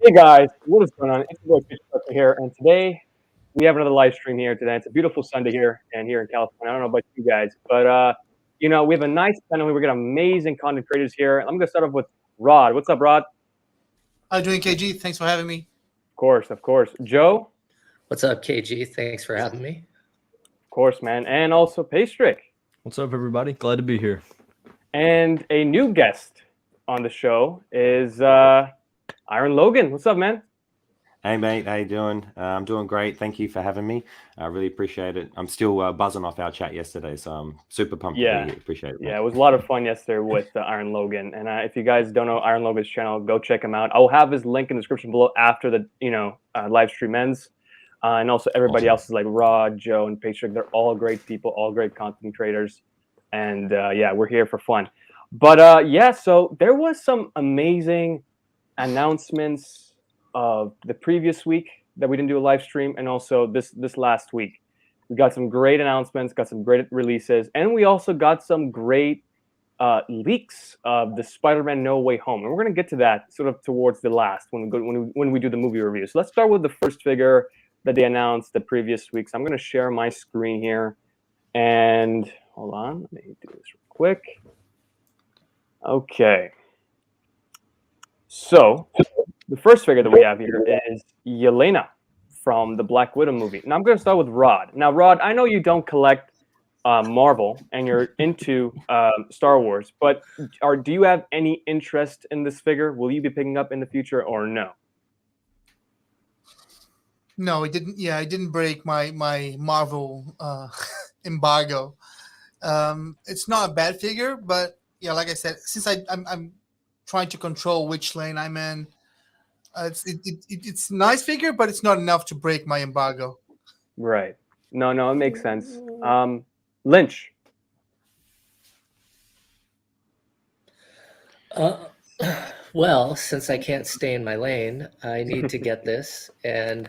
Hey guys, what is going on? It's your boy Pitch Tucker here, and today we have another live stream here today. It's a beautiful Sunday here in California. I don't know about you guys, but we have a nice panel here. We got amazing content creators here. I'm gonna start off with Rod. What's up, Rod? How you doing, KG? Thanks for having me. Of course. Joe, What's up, KG? Thanks for having me. of course, man, and also Paystrick, What's up, everybody? Glad to be here. and a new guest on the show is Iron Logan. What's up, man? Hey mate, how you doing? I'm doing great. Thank you for having me. I really appreciate it. I'm still buzzing off our chat yesterday, so I'm super pumped to be here. Appreciate it. Yeah, it was a lot of fun yesterday with Iron Logan. And if you guys don't know Iron Logan's channel, go check him out. I'll have his link in the description below after the live stream ends. And also everybody else is like Rod, Joe, and Patrick. They're all great people, all great content creators. And we're here for fun. But so there was some amazing announcements of the previous week that we didn't do a live stream, and also this last week. We got some great announcements, got some great releases, and we also got some great leaks of the Spider-Man No Way Home. And we're going to get to that sort of towards the last when we do the movie review. So let's start with the first figure that they announced the previous week. So I'm going to share my screen here, and hold on, let me do this real quick. Okay. So the first figure that we have here is Yelena from the Black Widow movie. Now I'm going to start with Rod. Now, Rod, I know you don't collect Marvel and you're into Star Wars, but do you have any interest in this figure? Will you be picking up in the future or no? No, it didn't. Yeah, it didn't break my Marvel embargo. It's not a bad figure, but yeah, like I said, since I'm trying to control which lane I'm in, it's a nice figure, but it's not enough to break my embargo. Right. No, it makes sense. Lynch. Well, since I can't stay in my lane, I need to get this. And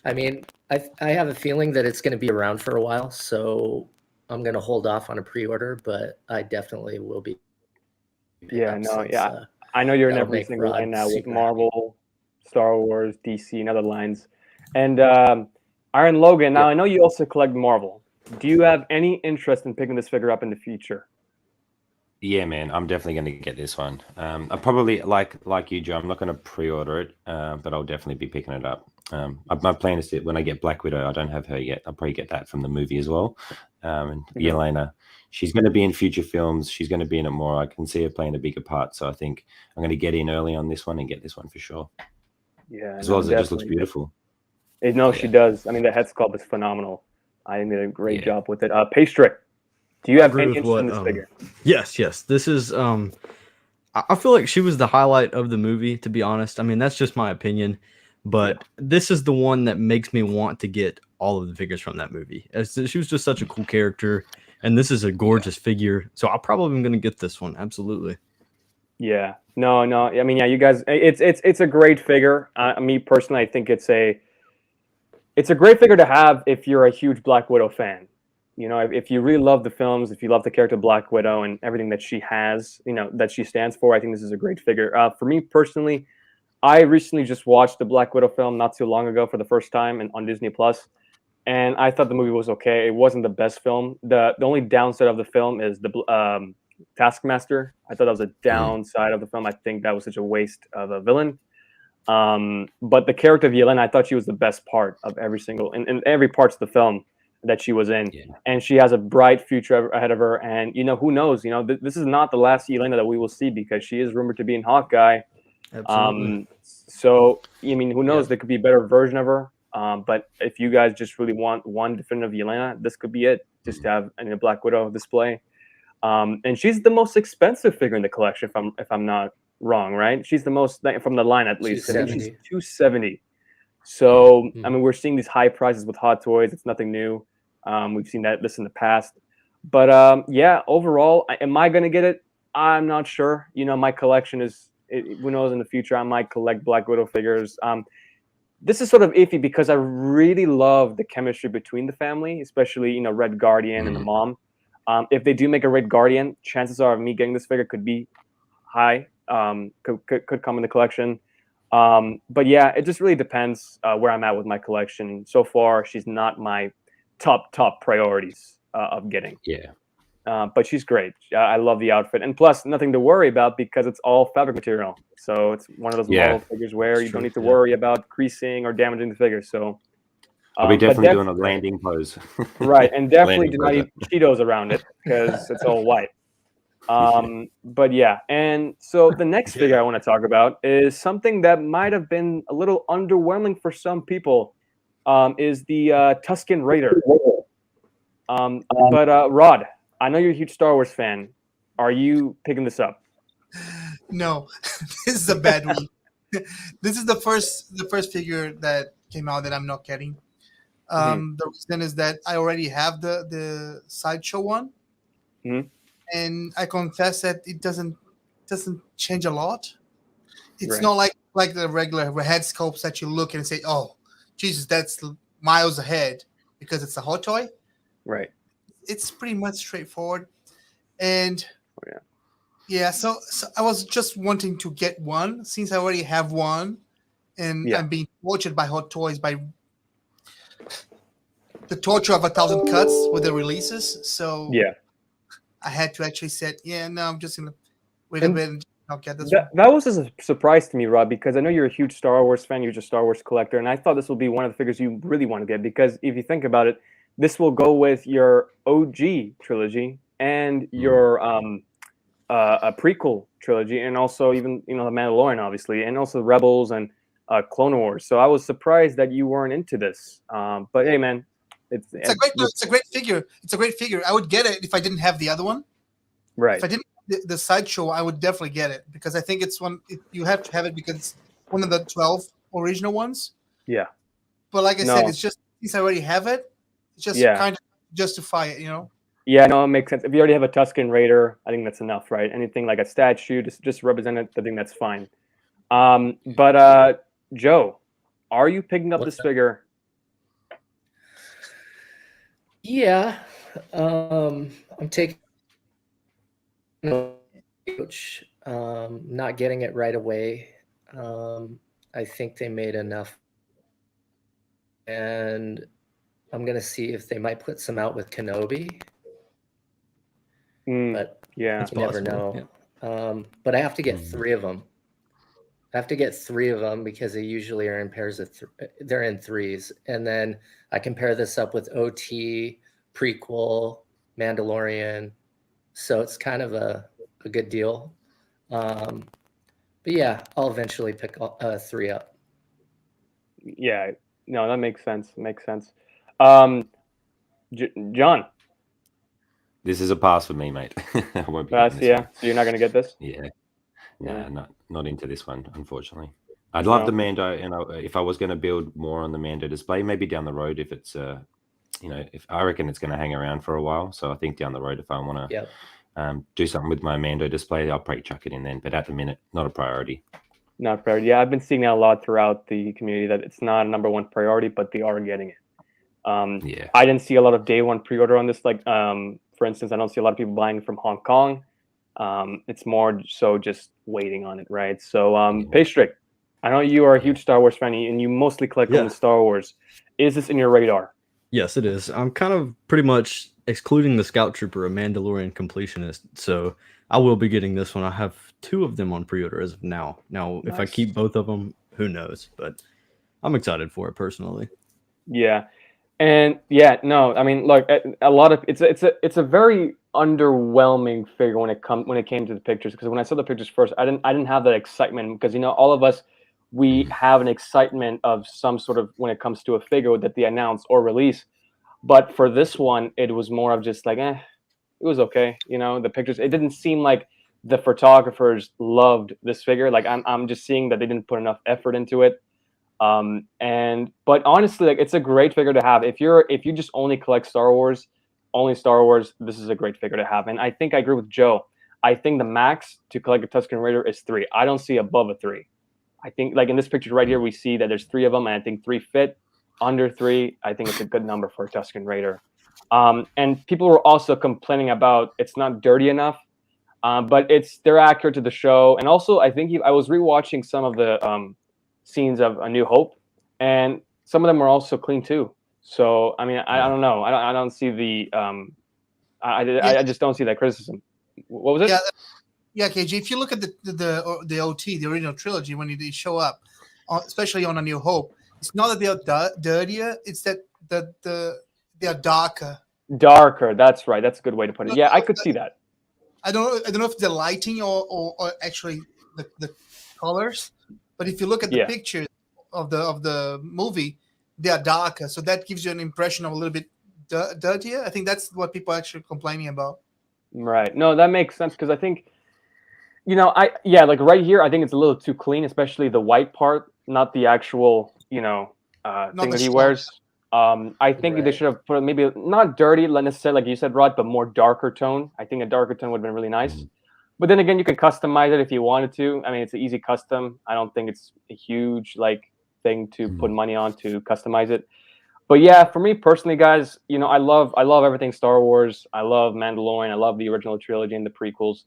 I mean, I have a feeling that it's going to be around for a while, so I'm going to hold off on a pre-order, but I definitely will be. I know you're in every single line now with Marvel, Star Wars, DC, and other lines. And Iron Logan, now I know you also collect Marvel. Do you have any interest in picking this figure up in the future? Yeah, man, I'm definitely going to get this one. I probably like you, Joe. I'm not going to pre-order it, but I'll definitely be picking it up. My plan is that when I get Black Widow, I don't have her yet. I'll probably get that from the movie as well. And Yelena, she's going to be in future films. She's going to be in it more. I can see her playing a bigger part. So I think I'm going to get in early on this one and get this one for sure. Yeah, as well as it just looks beautiful. She does. I mean, the head sculpt is phenomenal. I think they did a great job with it. Paystrick, do you have any interest in this figure? Yes. This is. I feel like she was the highlight of the movie. To be honest, I mean that's just my opinion, but this is the one that makes me want to get all of the figures from that movie. She was just such a cool character, and this is a gorgeous figure. So I'm probably going to get this one. Absolutely. Yeah. No. I mean, you guys. It's a great figure. Me personally, I think it's a great figure to have if you're a huge Black Widow fan. You know, if you really love the films, if you love the character Black Widow and everything that she has, that she stands for, I think this is a great figure. For me personally, I recently just watched the Black Widow film not too long ago for the first time on Disney Plus, and I thought the movie was okay. It wasn't the best film. The only downside of the film is the Taskmaster. I thought that was a downside of the film. I think that was such a waste of a villain. But the character of Yelena, I thought she was the best part of in every parts of the film that she was in, and she has a bright future ahead of her. And who knows? This is not the last Yelena that we will see because she is rumored to be in Hawkeye. Absolutely. So I mean, who knows? There could be a better version of her. But if you guys just really want one definitive Yelena, this could be it. Just to have a Black Widow display. And she's the most expensive figure in the collection, if I'm not wrong, right? She's the most from the line at least. I think she's $270. So I mean, we're seeing these high prices with Hot Toys. It's nothing new. We've seen this in the past. But overall, am I going to get it? I'm not sure. My collection is. Who knows in the future? I might collect Black Widow figures. This is sort of iffy because I really love the chemistry between the family, especially Red Guardian and the mom. If they do make a Red Guardian, chances are of me getting this figure could be high. Could come in the collection. But yeah, it just really depends where I'm at with my collection. So far, she's not my top priorities of getting. Yeah. But she's great. I love the outfit, and plus, nothing to worry about because it's all fabric material. So it's one of those Yeah. model figures where That's you don't true, need to yeah. worry about creasing or damaging the figure. So I'll be but definitely doing a landing pose. right, and definitely Landing do not pose. eat Cheetos around it because it's all white. But yeah, and so the next figure Yeah. I want to talk about is something that might have been a little underwhelming for some people. Is the Tusken Raider. But Rod, I know you're a huge Star Wars fan. Are you picking this up? No, this is a bad one. This is the first figure that came out that I'm not getting. The reason is that I already have the Sideshow one, Mhm. and I confess that it doesn't change a lot. It's Right. not like the regular head sculpts that you look and say, "Oh, Jesus, that's miles ahead," because it's a hot toy. Right. It's pretty much straightforward, and Oh, yeah. yeah. So I was just wanting to get one since I already have one, and Yeah. I'm being tortured by hot toys by the torture of 1,000 cuts with the releases. So Yeah. I had to actually say, yeah, no, I'm just gonna wait a And bit and I'll get this one. that was a surprise to me, Rod, because I know you're a huge Star Wars fan, you're a Star Wars collector, and I thought this will be one of the figures you really want to get because if you think about it, this will go with your OG trilogy and your a prequel trilogy, and also even the Mandalorian, obviously, and also Rebels and Clone Wars. So I was surprised that you weren't into this. But hey, man, it's It's a great figure. It's a great figure. I would get it if I didn't have the other one. right. If I didn't have the Sideshow, I would definitely get it because I think it's one you have to have it because it's one of the 12 original ones. Yeah. But like I said, No. it's just since I already have it, it's just Yeah. kind of justify it. Yeah, no, it makes sense. If you already have a Tusken Raider, I think that's enough, right? Anything like a statue, just represent it, I think that's fine. But Joe, are you picking up What's this figure? Yeah, I'm taking approach, not getting it right away. I think they made enough, and I'm gonna see if they might put some out with Kenobi, but Yeah. It's you never possible, know. But I have to get Mhm. 3 of them. I have to get 3 of them because they usually are in pairs of they're in threes, and then I can pair this up with OT, prequel, Mandalorian, so it's kind of a good deal. But yeah, I'll eventually pick 3 up. Yeah. No, that makes sense. Makes sense. Um, John, This is a pass for me, mate. I won't be that's getting this yeah. one. So you're not gonna get this? Yeah. Yeah. No, not into this one, unfortunately. I'd love No. the Mando, and if I was going to build more on the Mando display, maybe down the road, if it's if I reckon it's going to hang around for a while. So I think down the road, if I want to Yep. do something with my Mando display, I'll probably chuck it in then. But at the minute, not a priority. Not priority. Yeah, I've been seeing that a lot throughout the community that it's not a number one priority, but they are getting it. Yeah. I didn't see a lot of day one pre-order on this. Like, for instance, I don't see a lot of people buying from Hong Kong. It's more so just waiting on it, right? So, Paystrick, I know you are a huge Star Wars fan, and you mostly collect Yeah. only Star Wars. Is this in your radar? Yes, it is. I'm kind of pretty much excluding the Scout Trooper, a Mandalorian completionist. So I will be getting this one. I have 2 of them on pre-order as of now. Now, if I Nice. keep both of them, who knows? But I'm excited for it personally. Yeah, and yeah, no, I mean, look, a lot of it's a very underwhelming figure when it came to the pictures because when I saw the pictures first, I didn't have that excitement because all of us we have an excitement of some sort of when it comes to a figure that they announce or release, but for this one, it was more of just like, it was okay, the pictures. It didn't seem like the photographers loved this figure. Like I'm just seeing that they didn't put enough effort into it. But honestly, like it's a great figure to have. If you just only collect only Star Wars, this is a great figure to have. And I think I agree with Joe. I think the max to collect a Tusken Raider is 3. I don't see above a 3. I think like in this picture right here, we see that there's 3 of them, and I think 3 fit. Under 3, I think it's a good number for a Tusken Raider. And people were also complaining about it's not dirty enough, but they're accurate to the show. And also, I think I was rewatching some of the scenes of A New Hope, and some of them are also clean too. So I mean, I don't know. I don't see the I just don't see that criticism. What was it? Yeah, yeah, KG. If you look at the OT, the original trilogy, when they show up, especially on A New Hope, it's not that they are dirtier; it's that they are darker. Darker. That's right. That's a good way to put it. Yeah, I could see that. I don't know if the lighting or actually the colors, but if you look at the pictures of the movie, they are darker, so that gives you an impression of a little bit dirtier. I think that's what people are actually complaining about. Right. No, that makes sense because I think, like right here, I think it's a little too clean, especially the white part, not the actual, thing that he wears. I think they should have put maybe not dirty, not necessarily like you said, Rod, but more darker tone. I think a darker tone would have been really nice. But then again, you can customize it if you wanted to. I mean, it's an easy custom. I don't think it's a huge thing to put money on to customize it. But yeah, for me personally, guys, I love everything Star Wars. I love Mandalorian. I love the original trilogy and the prequels.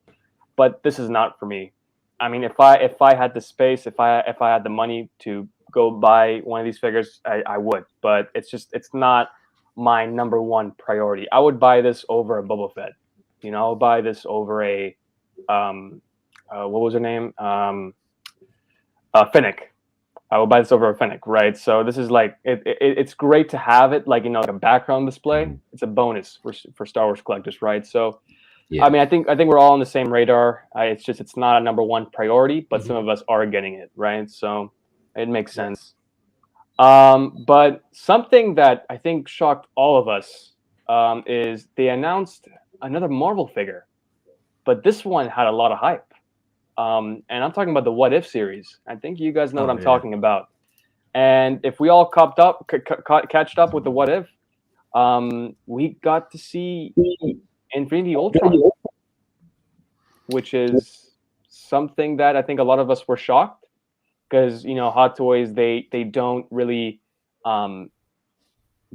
But this is not for me. I mean, if I had the space, if I had the money to go buy one of these figures, I would. But it's not my number one priority. I would buy this over a Boba Fett. I'll buy this over a what was her name? Finnick. I will buy this over a Finnick, right? So this is it's great to have it like a background display. It's a bonus for Star Wars collectors, right? So I mean, I think we're all on the same radar. It's not a number one priority, but some of us are getting it, right? So it makes sense. But something that I think shocked all of us is they announced another Marvel figure, but this one had a lot of hype. And I'm talking about the What If series. I think you guys know what I'm talking about. And if we all catched up with the What If, we got to see Infinity Ultron, which is something that I think a lot of us were shocked because Hot Toys they don't really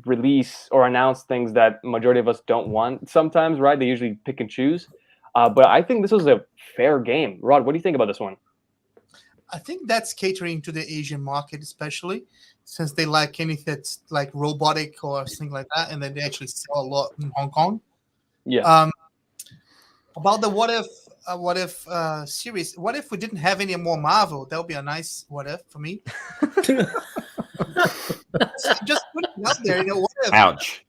release or announce things that majority of us don't want sometimes, right? They usually pick and choose. But I think this was a fair game. Rod, what do you think about this one? I think that's catering to the Asian market, especially since they like anything that's like robotic or something like that, and then they actually sell a lot in Hong Kong. Yeah. About the What If series, what if we didn't have any more Marvel? That would be a nice What If for me. Just put it out there, What if? Ouch.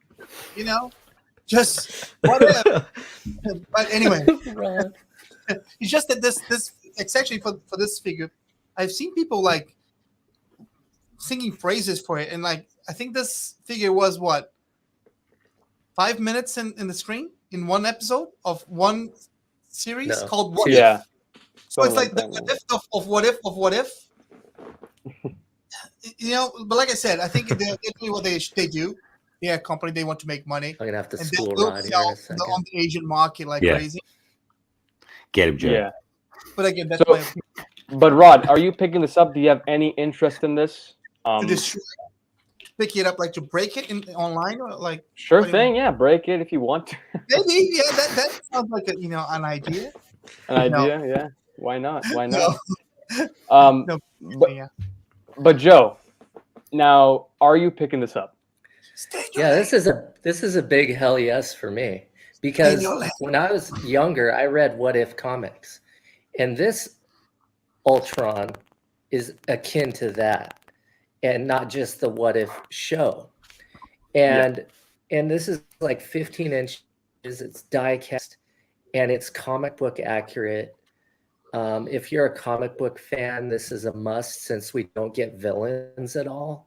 Just what if? But anyway, it's just that this it's actually for this figure. I've seen people singing phrases for it, and I think this figure was 5 minutes in the screen in one episode of one series called What If. So it's like the What If of What If of What If. But like I said, I think they're doing what they do. They're a company, they want to make money. I'm gonna have to and school they'll Rod here sell in a second. on the Asian market crazy. Get him, Joe. Yeah. But again, that's my opinion. But Rod, are you picking this up? Do you have any interest in this? To destroy, pick it up, to break it online, or Sure thing, yeah. Break it if you want to. Maybe, yeah. That sounds like an idea. An idea, yeah. Why not? Why not? No. But Joe, now are you picking this up? Yeah, this is a big hell yes for me, because when I was younger, I read What If comics, and this Ultron is akin to that, and not just the What If show. And this is 15 inches. It's die cast, and it's comic book accurate. If you're a comic book fan, this is a must since we don't get villains at all.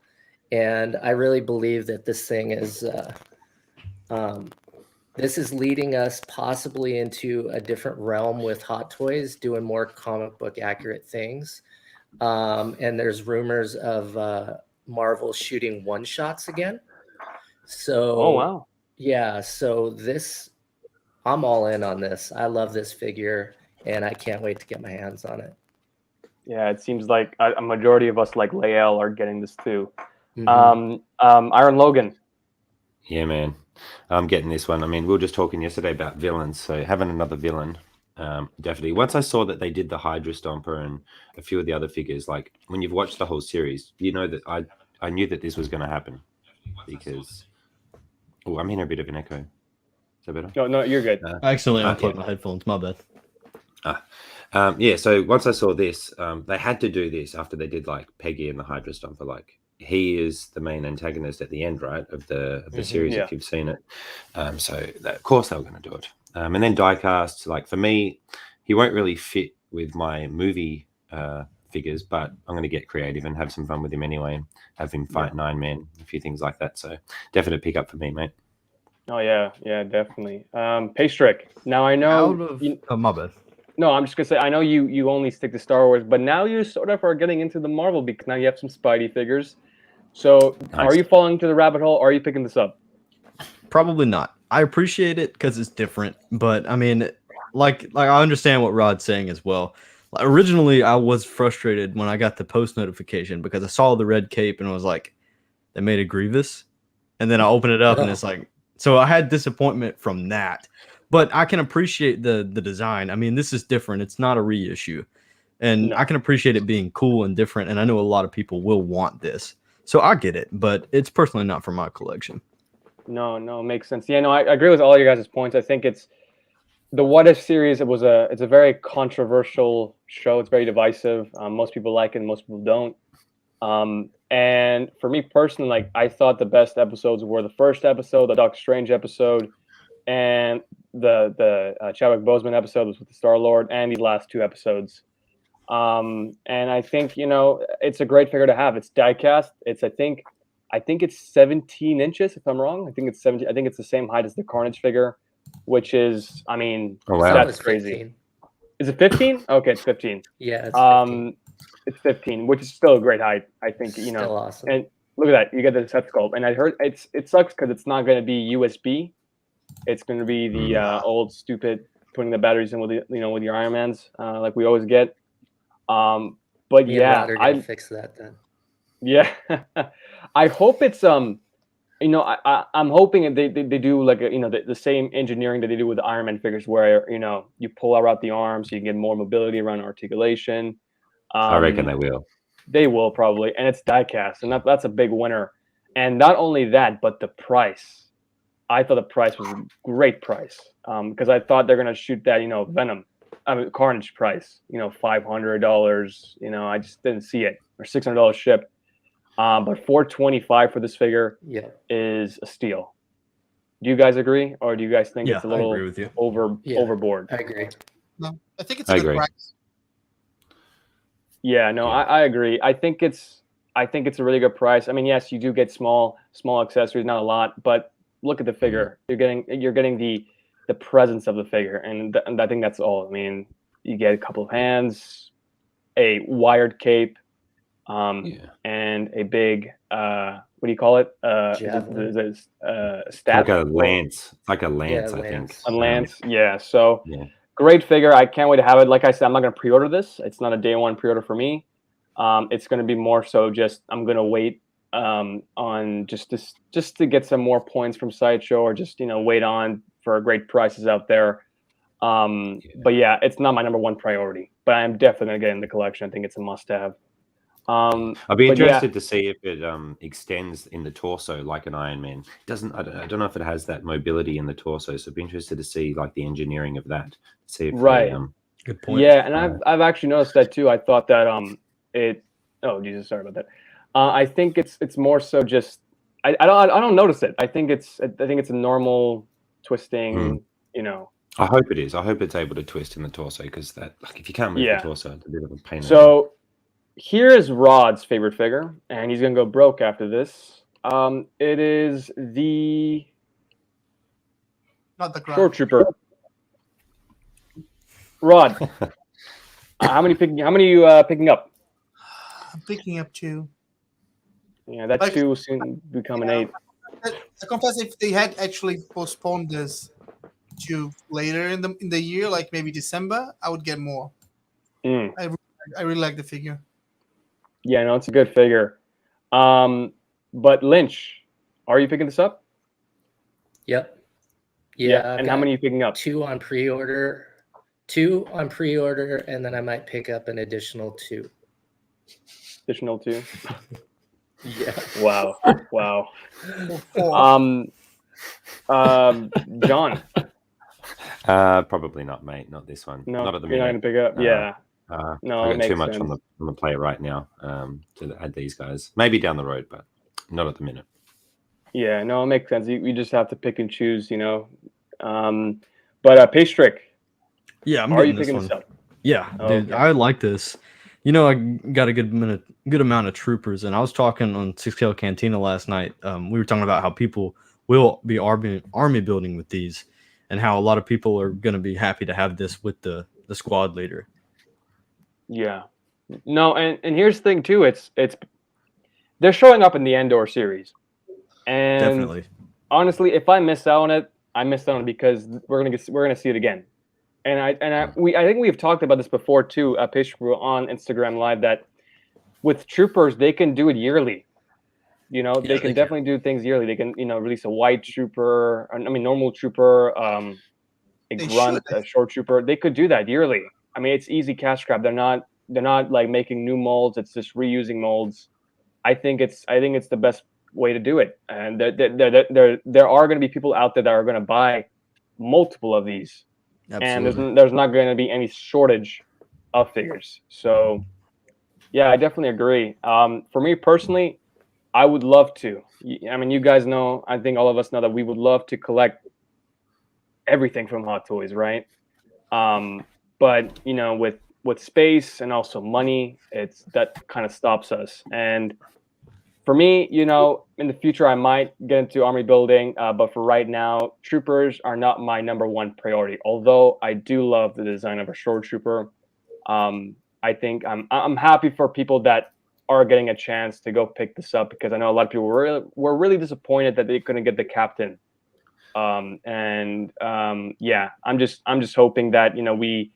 And I really believe that this thing is this is leading us possibly into a different realm with Hot Toys doing more comic book accurate things. And there's rumors of Marvel shooting one shots again. So, oh wow, yeah. So I'm all in on this. I love this figure, and I can't wait to get my hands on it. Yeah, it seems like a majority of us, like Lael, are getting this too. Mm-hmm. Iron Logan. Yeah, man. I'm getting this one. I mean, we were just talking yesterday about villains, so having another villain Definitely. Once I saw that they did the Hydra Stomper and a few of the other figures, like when you've watched the whole series, you know that I knew that this was going to happen because. Oh, I'm hearing a bit of an echo. Is that better? No, you're good. I accidentally unplugged my headphones. My bad. Yeah. So once I saw this, they had to do this after they did like Peggy and the Hydra Stomper. Like he is the main antagonist at the end, right, of the series yeah. if you've seen it. So of course they were going to do it. And then diecast, like for me, he won't really fit with my movie figures, but I'm going to get creative and have some fun with him anyway, and have him fight 9 men, a few things like that. So definite pick up for me, mate. Oh yeah, definitely. Paystrick. Now I know. My bad. No, I'm just gonna say I know you only stick to Star Wars, but now you sort of are getting into the Marvel because now you have some Spidey figures. So Nice. Are you falling into the rabbit hole? Or are you picking this up? Probably not. I appreciate it because it's different, but I mean, like I understand what Rod's saying as well. Like, originally, I was frustrated when I got the post notification because I saw the red cape and I was like, they made a Grievous, and then I opened it up and it's like, so I had disappointment from that. But I can appreciate the design. I mean, this is different. It's not a reissue, and I can appreciate it being cool and different. And I know a lot of people will want this, so I get it. But it's personally not for my collection. No, makes sense. Yeah, no, I agree with all your guys' points. I think it's the What If series. It's a very controversial show. It's very divisive. Most people like it, most people don't. And for me personally, like I thought the best episodes were the first episode, the Doctor Strange episode, and the Chadwick Boseman episode was with the Star-Lord, and these last 2 episodes. And I think it's a great figure to have. It's diecast. I think it's 17 inches, if I'm wrong. I think it's 17. I think it's the same height as the Carnage figure, which is, I mean, that's crazy. 15. Is it 15? Okay, it's 15. Yeah, it's 15. It's 15, which is still a great height. I think Still awesome. And look at that, you get the set sculpt, and I heard it sucks because it's not going to be USB. It's going to be the old stupid putting the batteries in with with your Iron Mans, like we always get. But yeah, I fix that then. Yeah, I hope it's I'm hoping they do like the same engineering that they do with the Iron Man figures, where you pull out the arms so you can get more mobility around articulation. I reckon they will. They will probably, and it's diecast, and that's a big winner. And not only that, but the price. I thought the price was a great price because I thought they're gonna shoot that Venom, Carnage price, $500. I just didn't see it, or $600 shipped. But $425 for this figure is a steal. Do you guys agree, or do you guys think it's a little overboard? I agree. No, I think it's a good price. Yeah, no, I agree. I think it's a really good price. I mean, yes, you do get small accessories, not a lot, but look at the figure. You're getting the presence of the figure, and I think that's all. I mean, you get a couple of hands, a wired cape, and a big what do you call it? Staff. Like a lance. Like a lance, I think. A lance, yeah. So great figure. I can't wait to have it. Like I said, I'm not going to pre-order this. It's not a day one pre-order for me. It's going to be more so just I'm going to wait on just to get some more points from Sideshow, or just wait on for great prices out there. But yeah, it's not my number one priority. But I'm definitely going to get in the collection. I think it's a must-have. I'd be interested to see if it extends in the torso like an Iron Man. I don't know if it has that mobility in the torso, so I'd be interested to see like the engineering of that. See if good point. Yeah, and I've actually noticed that too. I thought that oh Jesus, sorry about that. I think it's more so just I don't notice it. I think it's a normal twisting. I hope it is. I hope it's able to twist in the torso, because that if you can't move the torso, it's a bit of a pain. So here's Rod's favorite figure, and he's gonna go broke after this. It is the not the Short Trooper. Rod, how many are you picking up? I'm picking up 2. Yeah, that 2 will soon become an 8. I confess, if they had actually postponed this to later in the year, like maybe December, I would get more. I really like the figure. Yeah, no, it's a good figure. But Lynch, are you picking this up? Yep. Yeah. And how many are you picking up? 2 on pre-order, 2 on pre-order, and then I might pick up an additional 2. Additional 2. Yeah. Wow. Wow. 4. John. Probably not, mate. Not this one. No, Not at the you're not gonna minute. pick up. Yeah. No, I it got too makes much sense. on the plate right now to add these guys. Maybe down the road, but not at the minute. Yeah, no, it makes sense. You just have to pick and choose, you know. But Paystrick, Yeah, I'm are you getting this picking one. this up? Yeah, dude, Okay. I like this. You know, I got a good amount of troopers, and I was talking on 6K Cantina last night. We were talking about how people will be army building with these, and how a lot of people are going to be happy to have this with the squad leader. Yeah. No, and here's the thing too. It's they're showing up in the Andor series, and Definitely. honestly, if I miss out on it, I missed out on it because we're gonna see it again. And I think we've talked about this before too. Paystrick on Instagram Live that with troopers they can do it yearly. You know, Yeah, they they can can. definitely do things yearly. They can, release a white trooper, normal trooper, a They grunt, should. a short trooper. They could do that yearly. I mean, it's easy cash grab. They're not like making new molds. It's just reusing molds. I think it's the best way to do it. And there are going to be people out there that are going to buy multiple of these, and Absolutely. there's not going to be any shortage of figures. So yeah, I definitely agree. For me personally, I would love to. I mean, you guys know. I think all of us know that we would love to collect everything from Hot Toys, right? But with space and also money, it's that kind of stops us. And for me, in the future, I might get into army building, but for right now, troopers are not my number one priority. Although I do love the design of a short trooper, I think I'm happy for people that are getting a chance to go pick this up because I know a lot of people were really disappointed that they couldn't get the captain. Yeah, I'm just hoping that we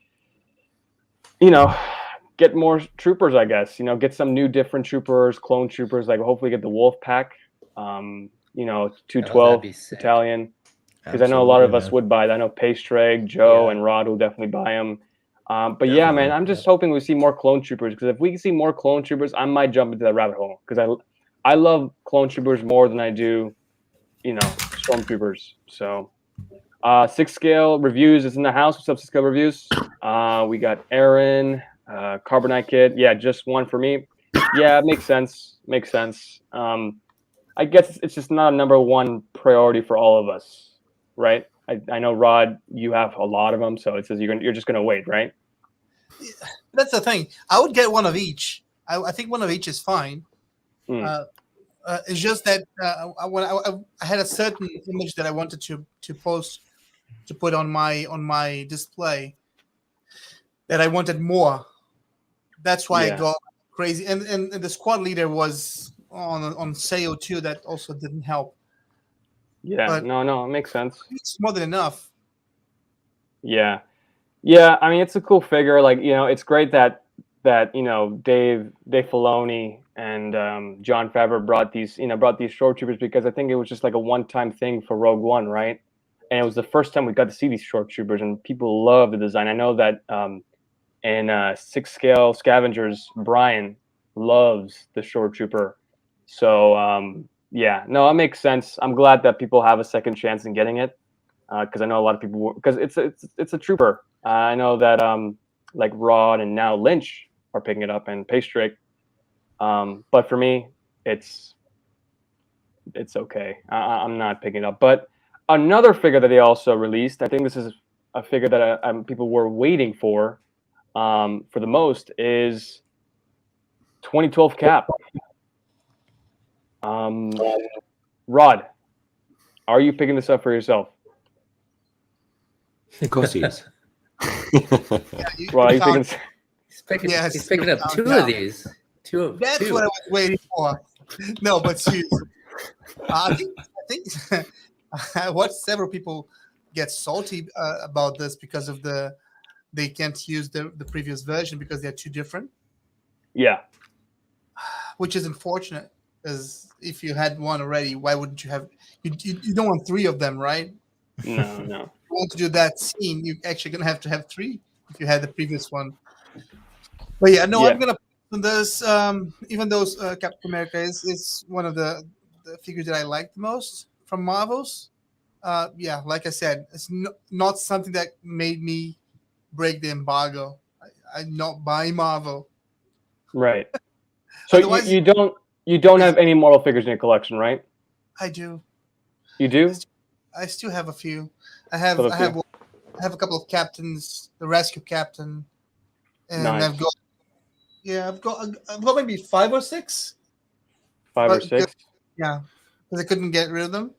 get more troopers, I guess. Get some new different troopers, clone troopers, like hopefully get the wolf pack, 212 that'd be sick. battalion, because I know a lot Absolutely, of us man. would buy that. I know Paystreg, Joe, Yeah. and Rod will definitely buy them. But yeah, man, Definitely. I'm just hoping we see more clone troopers, because if we can see more clone troopers, I might jump into that rabbit hole, because I love clone troopers more than I do stormtroopers. So 6 scale reviews is in the house. What's up, 6 scale reviews? We got Aaron, Carbonite Kid. Yeah, just one for me. Yeah, it makes sense. I guess it's just not a number one priority for all of us, right? I know, Rod, you have a lot of them, so it says you're just gonna wait, right? That's the thing. I would get one of each. I think one of each is fine. Mm. It's just that when I had a certain image that I wanted to post to put on my display that I wanted more. That's why Yeah. I got crazy. And the squad leader was on sale too. That also didn't help. Yeah, But- no, it makes sense. It's more than enough. Yeah. I mean, it's a cool figure. Like, it's great that Dave Filoni and John Favreau brought these short troopers, because I think it was just like a one-time thing for Rogue One, right? And it was the first time we got to see these short troopers, and people love the design. I know that in 6 scale Scavengers, Brian loves the short trooper. So yeah, no, it makes sense. I'm glad that people have a second chance in getting it, because I know a lot of people, because it's a trooper. I know that like Rod and now Lynch are picking it up, and Paystrick. But for me, it's okay. I'm not picking it up. But another figure that they also released, I think this is a figure that people were waiting for the most, is 2012 Cap. Rod, are you picking this up for yourself? Of course he is. Rod, are you Found- picking? He's picking up found 2 out. of these. Two. That's what I was waiting for. No, but seriously, I think I watched several people get salty about this because of they can't use the previous version because they're too different, Yeah. which is unfortunate. Because if you had one already, why wouldn't you have? You don't want 3 of them, right? No. If you want to do that scene, you're actually gonna have to have 3 if you had the previous one. But yeah, no, Yeah. I'm gonna put this. Even though Captain America is one of the figures that I like the most from Marvels. Yeah, like I said, it's not something that made me break the embargo. I not buy Marvel. Right. So Otherwise, you don't have any Marvel figures in your collection, right? I do. You do? I still have a few. Still a few? I have a couple of captains, the rescue captain, and Nice. I've got maybe 5 or 6. 5 or 6? Yeah, because I couldn't get rid of them.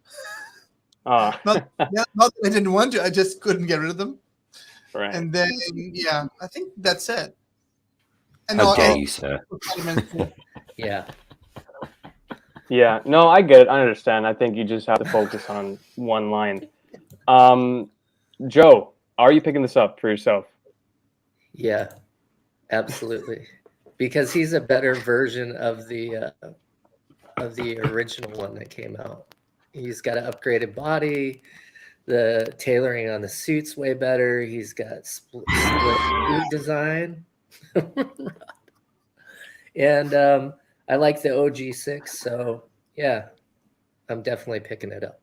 Ah. Not not that I didn't want to, I just couldn't get rid of them. Right. And then yeah, I think that's it. And How no, dare you, sir? Yeah. Yeah. No, I get it. I understand. I think you just have to focus on one line. Joe, are you picking this up for yourself? Yeah. Absolutely. Because he's a better version of the original one that came out. He's got an upgraded body. The tailoring on the suit's way better. He's got split suit design. And I like the OG6, so yeah, I'm definitely picking it up.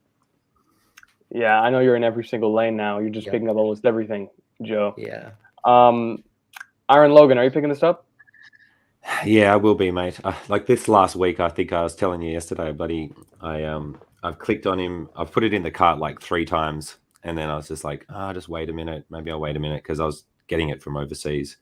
Yeah, I know you're in every single lane now. You're just Yep. picking up almost everything, Joe. Yeah. Iron Logan, are you picking this up? Yeah, I will be, mate. Like this last week, I think I was telling you yesterday, buddy. I've clicked on him. I've put it in the cart like 3 times, and then I was just like, just wait a minute. Maybe I'll wait a minute because I was getting it from overseas.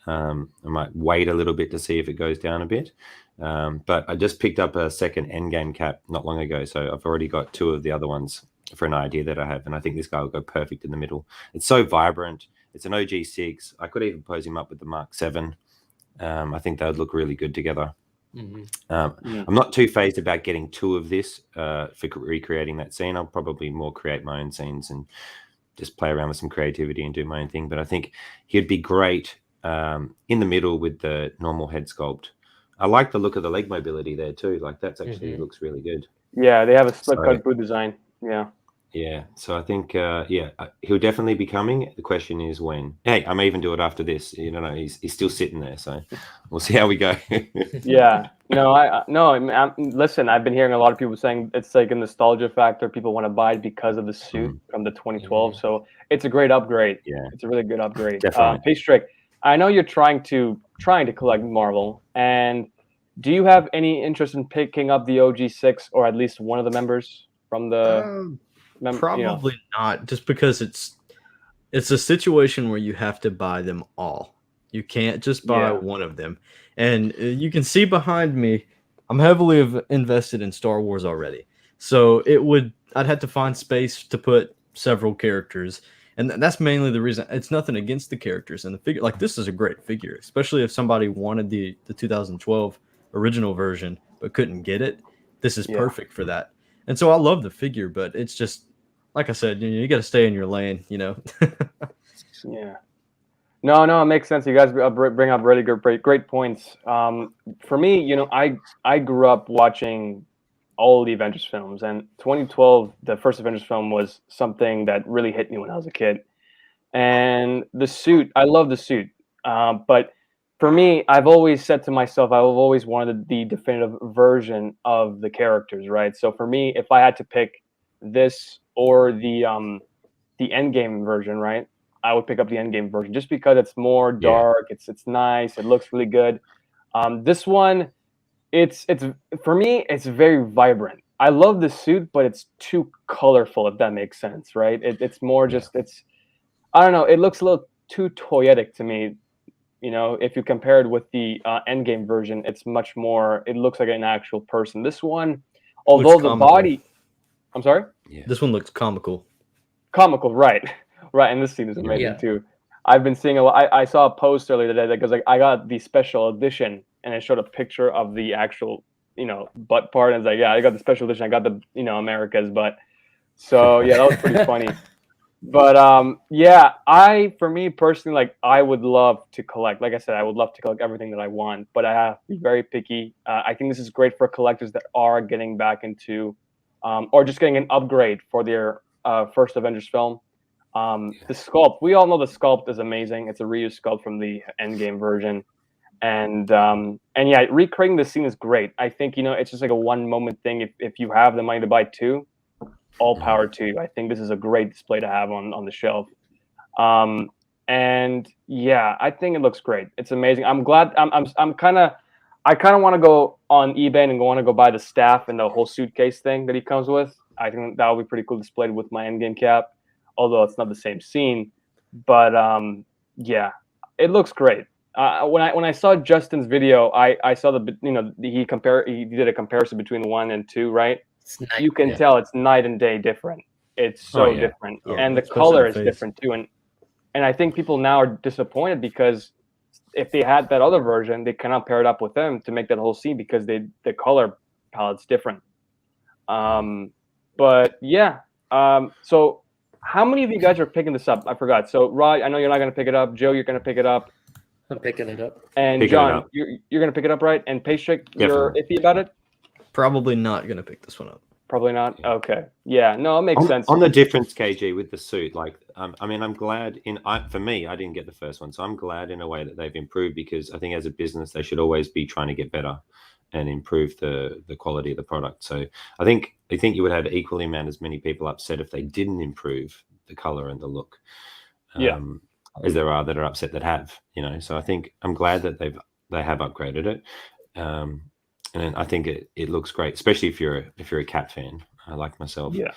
I might wait a little bit to see if it goes down a bit. But I just picked up a second Endgame cap not long ago, so I've already got 2 of the other ones for an idea that I have, and I think this guy will go perfect in the middle. It's so vibrant. It's an OG6. I could even pose him up with the Mark 7. I think they would look really good together. Mm-hmm. I'm not too phased about getting 2 of this for recreating that scene. I'll probably more create my own scenes and just play around with some creativity and do my own thing. But I think he'd be great in the middle with the normal head sculpt. I like the look of the leg mobility there too. Like that's actually looks really good. Yeah, they have a split cut boot design. Yeah. Yeah, so I think he'll definitely be coming. The question is when. Hey, I may even do it after this. You know, he's still sitting there, so we'll see how we go. Yeah, no. Listen, I've been hearing a lot of people saying it's like a nostalgia factor. People want to buy it because of the suit from the 2012. So it's a great upgrade. Yeah, it's a really good upgrade. definitely. Paystrick, I know you're trying to collect Marvel, and do you have any interest in picking up the OG6 or at least one of the members from the? Probably not, just because it's a situation where you have to buy them all. You can't just buy one of them. And you can see behind me, I'm heavily invested in Star Wars already. So I'd have to find space to put several characters. And that's mainly the reason. It's nothing against the characters and the figure. Like, this is a great figure, especially if somebody wanted the 2012 original version but couldn't get it. This is perfect for that. And so I love the figure, but it's just, like I said, you got to stay in your lane, Yeah. No, it makes sense. You guys bring up really great points. For me, I grew up watching all the Avengers films, and 2012, the first Avengers film, was something that really hit me when I was a kid. And the suit, I love the suit, but for me, I've always said to myself, I've always wanted the definitive version of the characters, right? So for me, if I had to pick this or the Endgame version, right, I would pick up the Endgame version just because it's more dark. It's nice. It looks really good. This one, it's for me, it's very vibrant. I love the suit, but it's too colorful, if that makes sense, right? It's more just I don't know. It looks a little too toyetic to me. If you compare it with the Endgame version, it's much more. It looks like an actual person. This one, although the body, I'm sorry. Yeah. This one looks comical. Comical, right? Right, and this scene is amazing too. I've been seeing a lot. I saw a post earlier today that goes like, I got the special edition, and it showed a picture of the actual, butt part, and it's like, yeah, I got the special edition. I got the, America's butt. So yeah, that was pretty funny. But for me personally, like, I would love to collect. Like I said, I would love to collect everything that I want, but I have to be very picky. I think this is great for collectors that are getting back into, or just getting an upgrade for their first Avengers film. The sculpt, we all know the sculpt is amazing. It's a reused sculpt from the Endgame version, and yeah, recreating the scene is great. I think it's just like a one moment thing. If you have the money to buy two, all power to you. I think this is a great display to have on the shelf. And yeah, I think it looks great. It's amazing. I'm glad. I kind of want to go on eBay and want to go buy the staff and the whole suitcase thing that he comes with. I think that would be pretty cool displayed with my Endgame cap, although it's not the same scene. But yeah, it looks great. When I saw Justin's video, I saw he did a comparison between 1 and 2, right? You can tell it's night and day different. It's so different, and the color is different too. And I think people now are disappointed because if they had that other version, they cannot pair it up with them to make that whole scene because the color palette's different. But yeah, so how many of you guys are picking this up? I forgot. So Rod, I know you're not going to pick it up. Joe, you're going to pick it up. I'm picking it up. And John, you're going to pick it up, right? And Paystrick, you're iffy about it? Probably not going to pick this one up. Probably not. Okay. Yeah. No, it makes sense. On the difference, KG, with the suit, like, I mean, I'm glad for me, I didn't get the first one, so I'm glad in a way that they've improved because I think as a business they should always be trying to get better and improve the quality of the product. So I think you would have equally amount as many people upset if they didn't improve the color and the look. As there are that are upset that have, So I think I'm glad that they have upgraded it. And I think it looks great, especially if you're a cat fan, like myself. Yeah.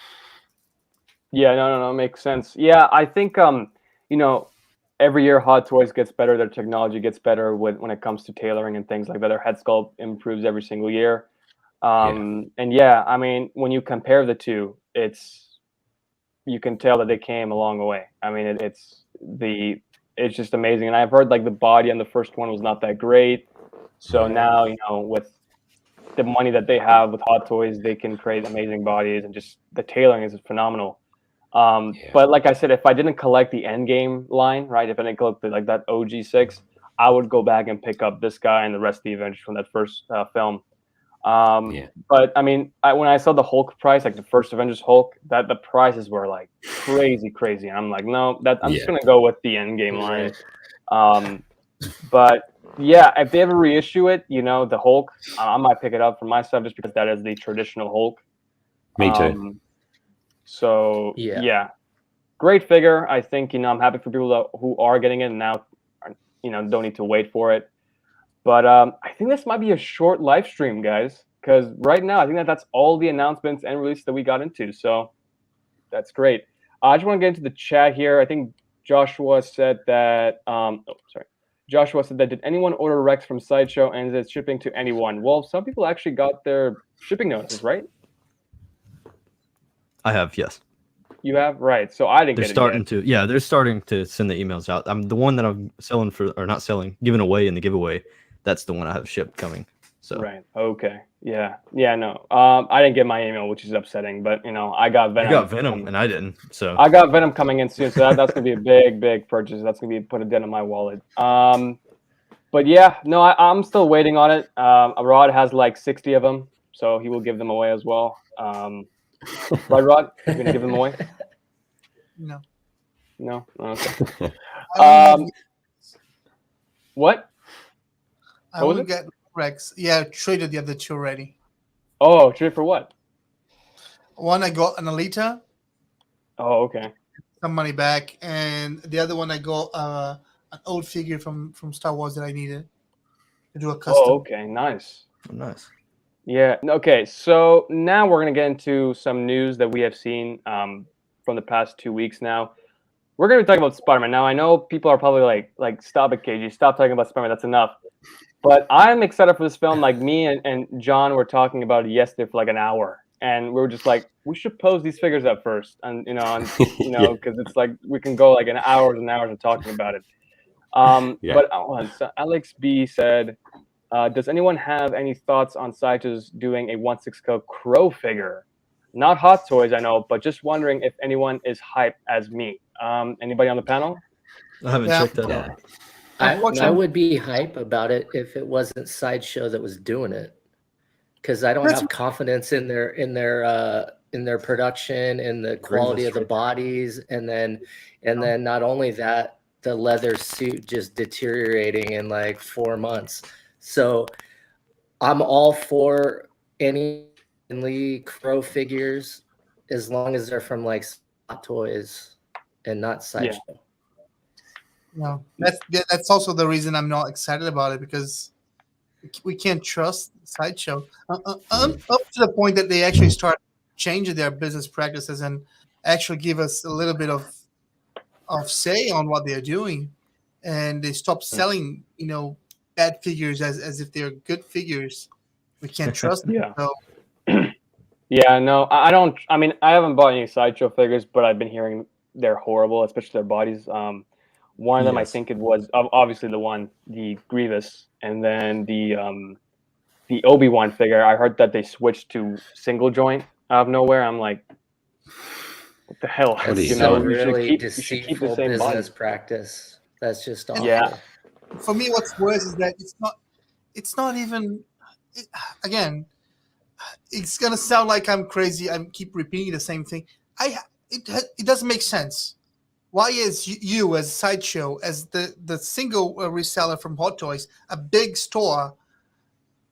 Yeah, no, it makes sense. Yeah, I think every year Hot Toys gets better, their technology gets better when it comes to tailoring and things like that. Their head sculpt improves every single year. And yeah, I mean, when you compare the two, you can tell that they came a long way. I mean, it's just amazing. And I've heard like the body on the first one was not that great. So now, with the money that they have with Hot Toys, they can create amazing bodies, and just the tailoring is phenomenal. But like I said, if I didn't collect the Endgame line, right? If I didn't collect like that OG6, I would go back and pick up this guy and the rest of the Avengers from that first film. But I mean, when I saw the Hulk price, like the first Avengers Hulk, that the prices were like crazy, and I'm like, no, I'm just gonna go with the Endgame line. But yeah, if they ever reissue it, the Hulk, I might pick it up for myself just because that is the traditional Hulk. Me too. So yeah, great figure. I think I'm happy for people who are getting it and now, don't need to wait for it. But I think this might be a short live stream, guys, because right now I think that's all the announcements and releases that we got into. So that's great. I just want to get into the chat here. I think Joshua said that. Joshua said that, did anyone order Rex from Sideshow and is it shipping to anyone? Well, some people actually got their shipping notices, right? I have, yes. You have? Right. So I didn't get it yet. They're starting to send the emails out. I'm the one that I'm giving away in the giveaway. That's the one I have shipped coming. So right. Okay. Yeah. Yeah. No. I didn't get my email, which is upsetting. But I got Venom. You got Venom, and I didn't. So I got Venom coming in soon. So that's gonna be a big purchase. That's gonna be put a dent in my wallet. But yeah, no, I'm still waiting on it. Rod has like 60 of them, so he will give them away as well. Right, Rod? You're gonna give them away? No. No. Okay. What? I will get Rex. Yeah, traded the other two already. Oh, trade for what? One I got an Alita. Oh, okay. Some money back, and the other one I got an old figure from Star Wars that I needed to do a custom. Oh, okay, nice. Oh, nice. Yeah. Okay. So now we're gonna get into some news that we have seen from the past 2 weeks. Now we're gonna be talking about Spider-Man. Now I know people are probably like, stop it, KG, stop talking about Spider-Man. That's enough. But I'm excited for this film. Like me and John were talking about it yesterday for like an hour, and we were just like, we should pose these figures up first, and because it's like we can go like an hours and hours of talking about it. But so Alex B said, does anyone have any thoughts on Sideshow's doing a 1/6 Crow figure? Not Hot Toys, I know, but just wondering if anyone is hyped as me. Anybody on the panel? I haven't checked that out. I would be hype about it if it wasn't Sideshow that was doing it, because I don't have confidence in their in their production and the quality of the bodies, and then not only that, the leather suit just deteriorating in like 4 months. So I'm all for any Lee Crow figures as long as they're from like Hot Toys and not Sideshow. No, that's also the reason I'm not excited about it, because we can't trust Sideshow up to the point that they actually start changing their business practices and actually give us a little bit of say on what they're doing, and they stop selling bad figures as if they're good figures. We can't trust them. Yeah. So, yeah, no, I don't. I mean, I haven't bought any Sideshow figures, but I've been hearing they're horrible, especially their bodies. One of them, I think it was obviously the Grievous, and then the Obi-Wan figure. I heard that they switched to single joint out of nowhere. I'm like, what the hell? What are you Really you should keep the deceitful same body. business practice. That's just awful. Yeah. for me, what's worse is that it's not even. Again, it's gonna sound like I'm crazy. I keep repeating the same thing. It doesn't make sense. Why is you as Sideshow, as the single reseller from Hot Toys, a big store,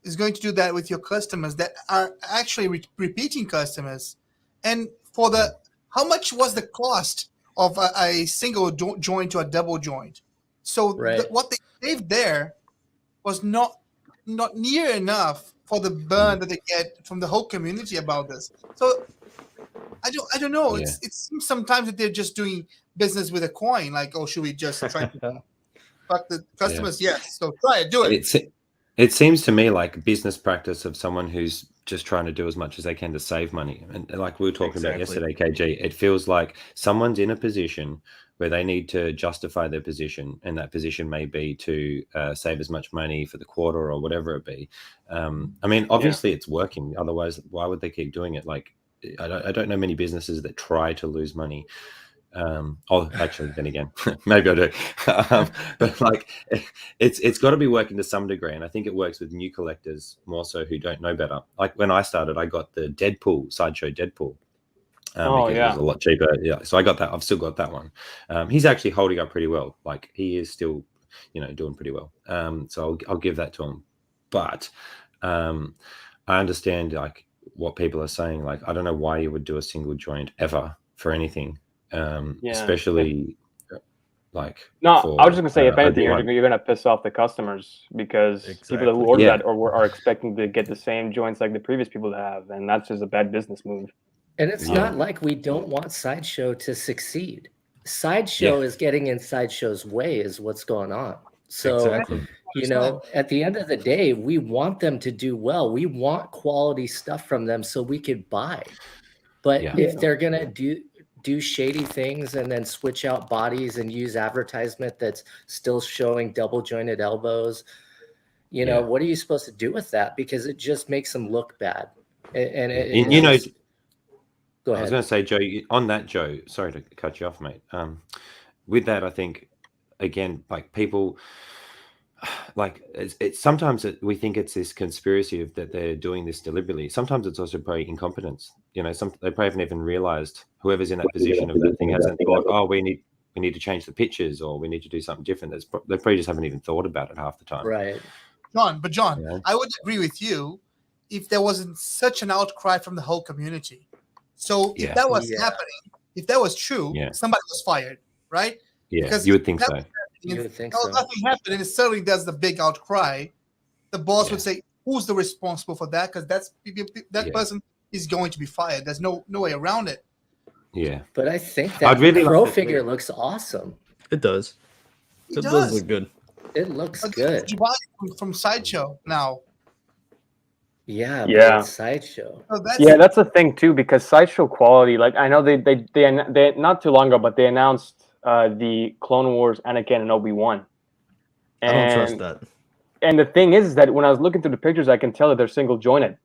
is going to do that with your customers that are actually repeating customers? And for how much was the cost of a single joint to a double joint? So what they saved there was not near enough for the burn that they get from the whole community about this. So I don't know. Yeah. It seems sometimes that they're just doing business with a coin. Like, oh, should we just try to fuck the customers? Yeah. Yes. So try it. Do it. It seems to me like business practice of someone who's just trying to do as much as they can to save money. And like we were talking about yesterday, KG, it feels like someone's in a position where they need to justify their position, and that position may be to save as much money for the quarter or whatever it be. I mean, obviously it's working. Otherwise, why would they keep doing it? Like, I don't know many businesses that try to lose money. Actually, then again, maybe I do. But like, it's got to be working to some degree, and I think it works with new collectors more so who don't know better. Like when I started, I got the Deadpool Sideshow Deadpool. Because it was a lot cheaper. Yeah, so I got that. I've still got that one. He's actually holding up pretty well. Like he is still, doing pretty well. So I'll give that to him. But I understand like what people are saying. Like I don't know why you would do a single joint ever for anything. Especially like I was just gonna say if anything you're gonna piss off the customers, because people who order that or are expecting to get the same joints like the previous people have, and that's just a bad business move. And it's not like we don't want Sideshow to succeed. Sideshow is getting in Sideshow's way is what's going on. So at the end of the day, we want them to do well. We want quality stuff from them so we could buy. But if they're gonna do shady things and then switch out bodies and use advertisement that's still showing double jointed elbows, what are you supposed to do with that? Because it just makes them look bad. And go ahead. I was going to say, Joe, on that, Joe, sorry to cut you off, mate. With that, I think, again, like people, like it's sometimes we think it's this conspiracy that they're doing this deliberately. Sometimes it's also probably incompetence. They probably haven't even realized, whoever's in that position of that thing hasn't thought, oh, we need to change the pictures, or we need to do something different. They probably just haven't even thought about it half the time. Right. John, I would agree with you if there wasn't such an outcry from the whole community. So if that was happening, if that was true, somebody was fired, right? Yeah, because you would think so. Nothing happened, and it certainly does the big outcry. The boss would say, "Who's the responsible for that?" Because that person is going to be fired. There's no way around it. Yeah, but I think that Crow figure looks awesome. It does. It does look good. It looks good. You buy it from Sideshow now. Yeah. Sideshow. That's the thing too, because Sideshow quality. Like I know they not too long ago, but they announced the Clone Wars Anakin and Obi-Wan. I don't trust that. And the thing is that when I was looking through the pictures, I can tell that they're single jointed.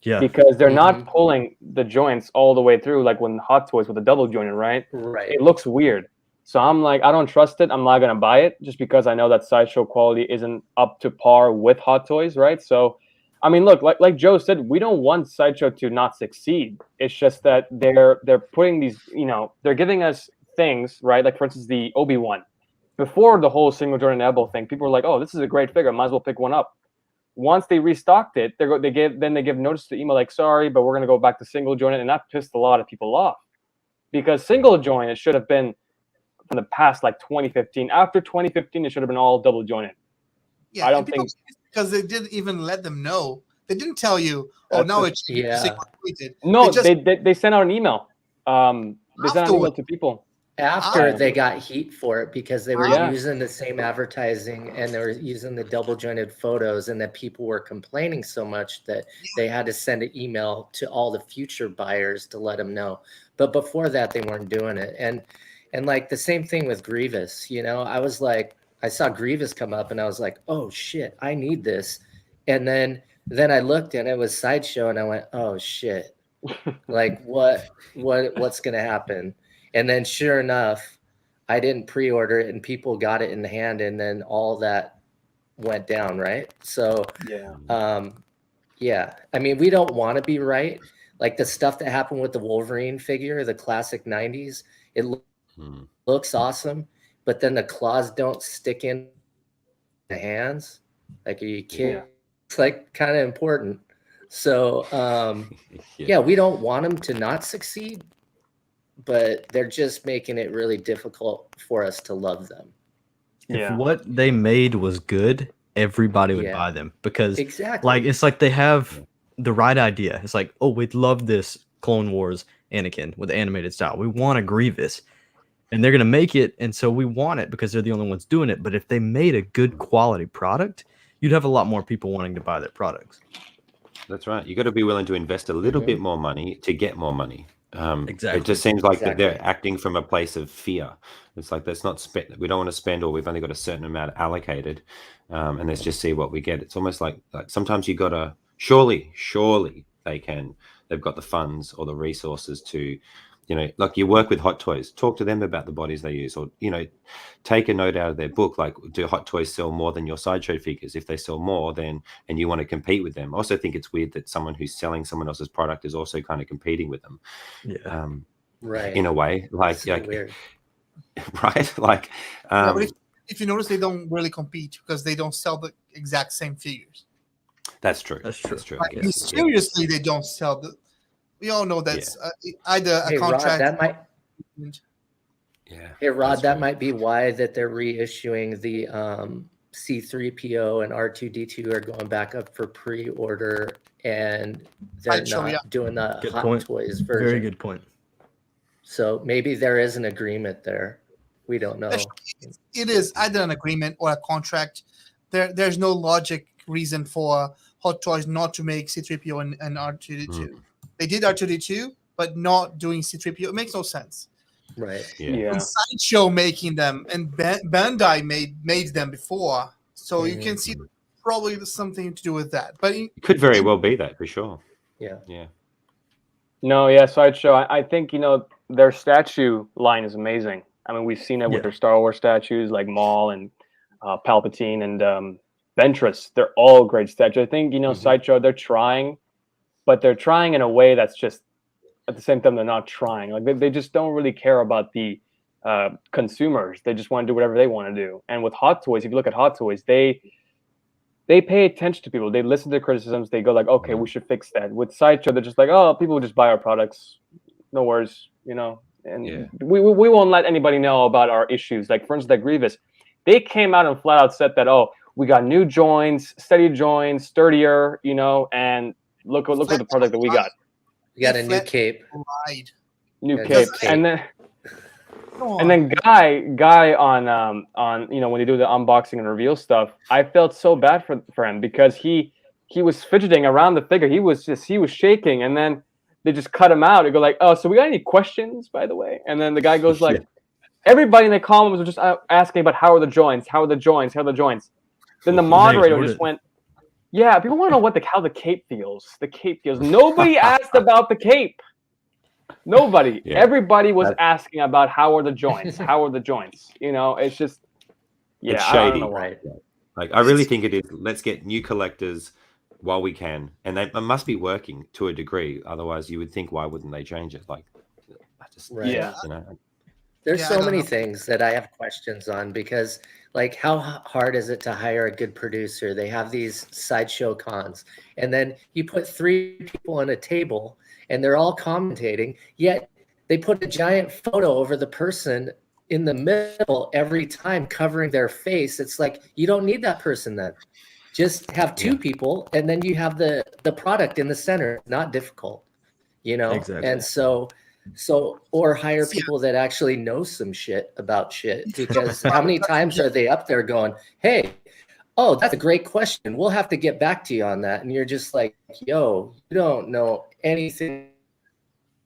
Yeah. Because they're not pulling the joints all the way through, like when Hot Toys with the double jointed, right? Right. It looks weird. So I'm like, I don't trust it. I'm not gonna buy it just because I know that Sideshow quality isn't up to par with Hot Toys, right? So I mean, look, like Joe said, we don't want Sideshow to not succeed. It's just that they're putting these, they're giving us things, right? Like for instance, the Obi-Wan. Before the whole single joint enable thing, people were like, "Oh, this is a great figure. Might as well pick one up." Once they restocked it, they give notice to email like, "Sorry, but we're gonna go back to single joint," and that pissed a lot of people off because single joint it should have been from the past, like 2015. After 2015, it should have been all double jointed. Yeah, I don't think because they didn't even let them know. They didn't tell you. Oh, That's now the- it's Yeah. no. They just- They sent out an email. They sent out an email to people. After Yeah. they got heat for it because they were Yeah. using the same advertising and they were using the double jointed photos, and that people were complaining so much that they had to send an email to all the future buyers to let them know. But before that, they weren't doing it. And like the same thing with Grievous, I was like, I saw Grievous come up and I was like, oh shit, I need this. And then I looked and it was Sideshow and I went, oh shit, like what's gonna happen? And then sure enough, I didn't pre-order it and people got it in hand, and then all that went down, right? So yeah, I mean, we don't want to be right. Like the stuff that happened with the Wolverine figure, the classic 90s, it looks awesome, but then the claws don't stick in the hands. Like, are you kidding? Yeah. It's like kind of important. So yeah, we don't want them to not succeed, but they're just making it really difficult for us to love them. Yeah. If what they made was good, everybody would Yeah. buy them because Exactly. like it's like they have the right idea. It's like, oh, we'd love this Clone Wars Anakin with the animated style. We want a Grievous. And they're gonna make it, and so we want it because they're the only ones doing it. But if they made a good quality product, you'd have a lot more people wanting to buy their products. That's right. You got to be willing to invest a little bit more money to get more money. Exactly. It just seems like that they're Exactly. acting from a place of fear. It's like that's not spent. We don't want to spend, or we've only got a certain amount allocated, and let's just see what we get. It's almost like sometimes you got to surely they can. They've got the funds or the resources to, like you work with Hot Toys. Talk to them about the bodies they use, or take a note out of their book. Like, do Hot Toys sell more than your Sideshow figures? If they sell more, then and you want to compete with them. I also think it's weird that someone who's selling someone else's product is also kind of competing with them. Yeah. Right. In a way, So weird. right? Like, but if you notice, they don't really compete because they don't sell the exact same figures. that's true. That's true. That's true. Like, Yes. mysteriously, they don't sell the. We all know that's either a Hey, Rod, contract. that might. Yeah. Hey, Rod, That's that right. might be why that they're reissuing the C3PO and R2D2 are going back up for pre-order, and they're Sideshow, not yeah. doing the Good Hot point. Toys version. Very good point. So maybe there is an agreement there. We don't know. It is either an agreement or a contract. There's no logic reason for Hot Toys not to make C3PO and R2D2. They did R2D2, but not doing C3PO. It makes no sense. Right. Yeah. And Sideshow making them, and Bandai made them before, so you can see probably something to do with that. But It could very well be that for sure. Yeah. Yeah. No, yeah, Sideshow. I think their statue line is amazing. I mean, we've seen it with their Star Wars statues like Maul and Palpatine and Ventress. They're all great statues. I think Sideshow. They're trying, but they're trying in a way that's just at the same time they're not trying. Like they just don't really care about the consumers. They just want to do whatever they want to do. And with Hot Toys, if you look at Hot Toys, they pay attention to people. They listen to criticisms. They go like, okay, we should fix that. With Sideshow, they're just like, oh, people will just buy our products. No worries, And we won't let anybody know about our issues. Like, for instance, that Grievous, they came out and flat out said that, oh, we got new joints, steady joints, sturdier, and look at the product that we got. We got a new cape. lied. New Yeah, cape. just And then Come on. and then guy on when they do the unboxing and reveal stuff, I felt so bad for him because he was fidgeting around the figure. He was shaking, and then they just cut him out and go like, oh, so we got any questions, by the way? And then the guy goes like, everybody in the comments was just asking about how are the joints. Then the moderator just went, yeah, people want to know how the cape feels. The cape feels. Nobody asked about the cape. Nobody. Yeah. Everybody was asking about how are the joints. It's just, It's I don't shady. know why. Right. Like, I really think it is. Let's get new collectors while we can, and they must be working to a degree. Otherwise, you would think, why wouldn't they change it? Like, I just, Right. Yeah. you know, There's Yeah, I so don't many know. things that I have questions on because, like, how hard is it to hire a good producer? They have these sideshow cons, and then you put 3 people on a table and they're all commentating, yet they put a giant photo over the person in the middle every time covering their face. It's like, you don't need that person then. Just have 2 Yeah. people and then you have the product in the center. Not difficult, you know? Exactly. And so or hire Yeah. people that actually know some shit about shit, because how many times are they up there going, hey, oh, that's a great question, we'll have to get back to you on that, and you're just like, yo, you don't know anything.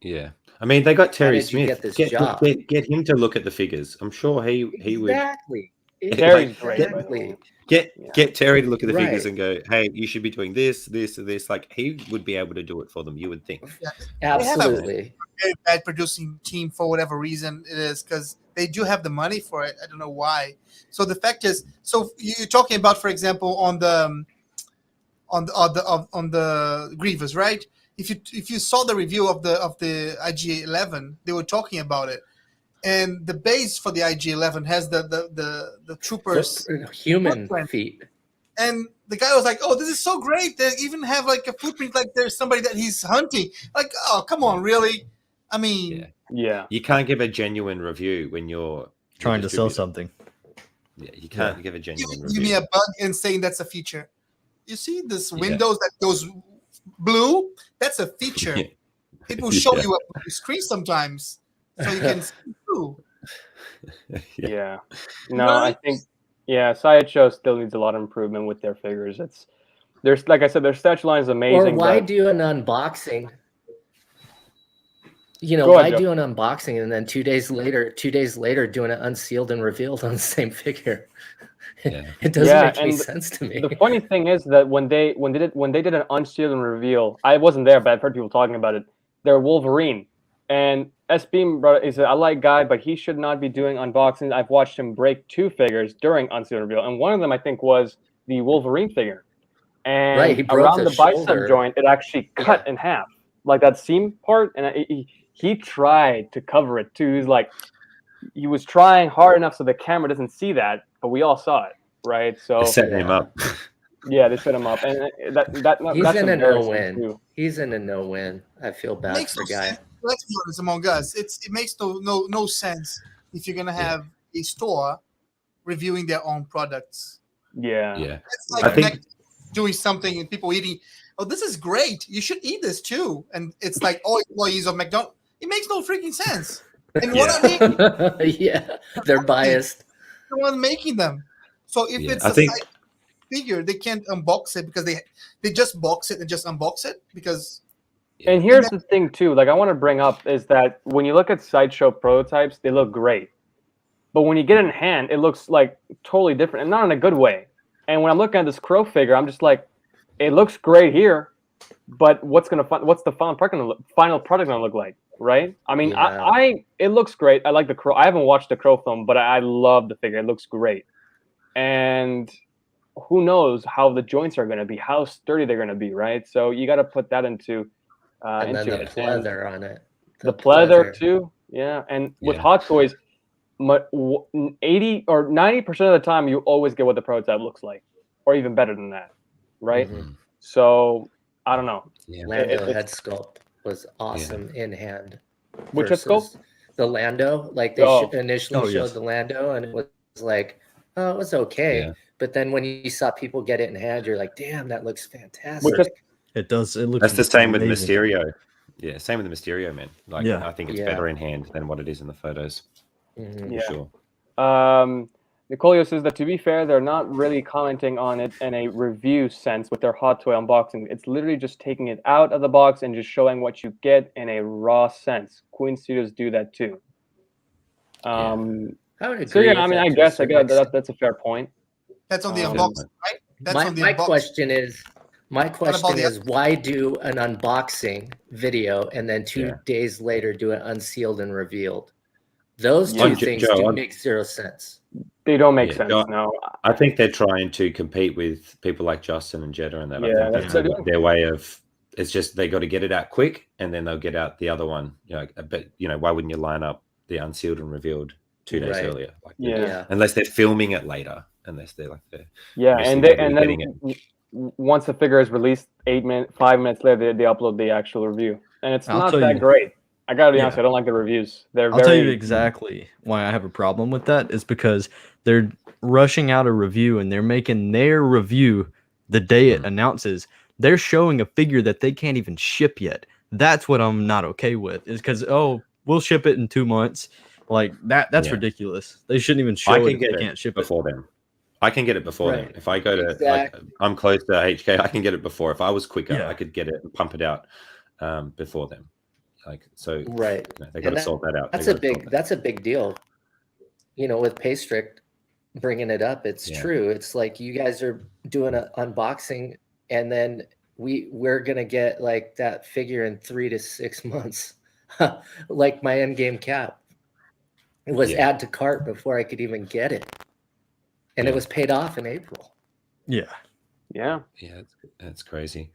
yeah. I mean, they got How Terry did you Smith. get this job? Get him to look at the figures. I'm sure he would. Exactly. Terry's great, by the Exactly. way. Get Yeah. get Terry to look at the figures Right. and go, hey, you should be doing this, this, and this. Like, he would be able to do it for them, you would think. Yeah. Absolutely. Very bad producing team for whatever reason it is, because they do have the money for it. I don't know why. So the fact is, so you're talking about, for example, on the Grievous, right? If you saw the review of the IG-11, they were talking about it, and the base for the IG-11 has the troopers Human footprint. feet. And the guy was like, "Oh, this is so great! They even have like a footprint, like there's somebody that he's hunting." Like, oh, come on, really? I mean, Yeah. Yeah. You can't give a genuine review when you're Trying to sell distributor. something. Yeah, you can't give a genuine give me review. a bug and saying that's a feature. You see this Yeah. Windows that goes blue? That's a feature. Yeah. It will show Yeah. you a blue screen sometimes, so you can see blue. Yeah. You No, know what I I mean? think Sideshow still needs a lot of improvement with their figures. There's like I said, their sketch line is Or amazing. why but do an unboxing? You know, Go ahead, why Joe. do an unboxing and then 2 days later, doing it unsealed and revealed on the same figure? Yeah. It doesn't Yeah, make any and sense to me. the funny thing is that when they did an unsealed and reveal, I wasn't there, but I've heard people talking about it. They're Wolverine, and S Beam is I like guy, but he should not be doing unboxings. I've watched him break 2 figures during unsealed and reveal, and one of them I think was the Wolverine figure, and Right, he broke around the the bicep shoulder. joint, it actually cut Yeah. in half, like that seam part, and he tried to cover it too. He's like, he was trying hard enough so the camera doesn't see that, but we all saw it, right? So Setting him Yeah. up. yeah, they set him up, and He's that's in a embarrassing no-win. too. He's in a no-win. I feel It bad makes for no Guy. sense. Let's be honest among us. It makes no sense if you're gonna have a store reviewing their own products. Yeah, Yeah. It's I like think- next doing something and people eating. Oh, this is great! You should eat this too. And it's like all employees of McDonald's. It makes no freaking sense. And what I mean, Yeah, they're biased. the one making them. So if Yeah, it's I a think- side figure, they can't unbox it because they just box it and just unbox it because and here's the thing too. Like I want to bring up is that when you look at Sideshow prototypes, they look great, but when you get it in hand, it looks like totally different, and not in a good way. And when I'm looking at this Crow figure, I'm just like, it looks great here, but what's the final product gonna look like, right? I mean, Yeah. it looks great. I like the Crow. I haven't watched the Crow film, but I love the figure. It looks great, and who knows how the joints are gonna be, how sturdy they're gonna be, right? So you got to put that into And then the it. pleather on it. The pleather too, yeah. And with Yeah. Hot Toys, 80 or 90% of the time, you always get what the prototype looks like, or even better than that, right? Mhm. So I don't know. Yeah. Lando it's- head sculpt was awesome in hand. Which head sculpt? versus The Lando, like they Oh. initially Oh, showed yes. the Lando, and it was like, oh, it was okay. Yeah. But then when you saw people get it in hand, you're like, damn, that looks fantastic. Which is- It does. It looks. That's the same with amazing. Mysterio. Yeah, same with the Mysterio, man. Like, Yeah. I think it's Yeah. better in hand than what it is in the photos, Mhm. for Yeah. sure. Nicolio says that to be fair, they're not really commenting on it in a review sense with their Hot Toy unboxing. It's literally just taking it out of the box and just showing what you get in a raw sense. Queen Studios do that too. I would agree. So yeah, with I mean, that I to a guess certain extent. that's a fair point. that's on the Um, unboxing, right? That's on the My unboxing. question is, the is why do an unboxing video and then 2 Yeah. days later do it unsealed and revealed? Those Yeah. two things Joe, do on- make zero sense. They don't make Yeah, sense. no, No. I think they're trying to compete with people like Justin and Jetta and that. I Yeah, think that's that's- their way of. It's just they got to get it out quick, and then they'll get out the other one. But why wouldn't you line up the unsealed and revealed 2 days Right. earlier? Like, Yeah. unless they're filming it later, unless they're like Yeah, obviously and nobody then getting it. once the figure is released, 5 minutes later, they upload the actual review, and it's I'll not tell that you- great. I gotta be Yeah. honest, I don't like the reviews. They're I'll tell you very exactly why I have a problem with that is because they're rushing out a review and they're making their review the day it announces. They're showing a figure that they can't even ship yet. That's what I'm not okay with. Is because we'll ship it in 2 months. Like that's Yeah. ridiculous. They shouldn't even I show it can if get they it can't ship it. before them. I can get it before them. Right. If I go to Exactly. I'm close to HK, I can get it before. If I was quicker, Yeah. I could get it and pump it out before them. Right. They got to sort that out. That's a big deal. With Paystrict bringing it up, it's true. It's like you guys are doing an unboxing, and then we're gonna get like that figure in 3 to 6 months. Like my endgame cap, it was add to cart before I could even get it, and it was paid off in April. Yeah. yeah. Yeah, that's crazy.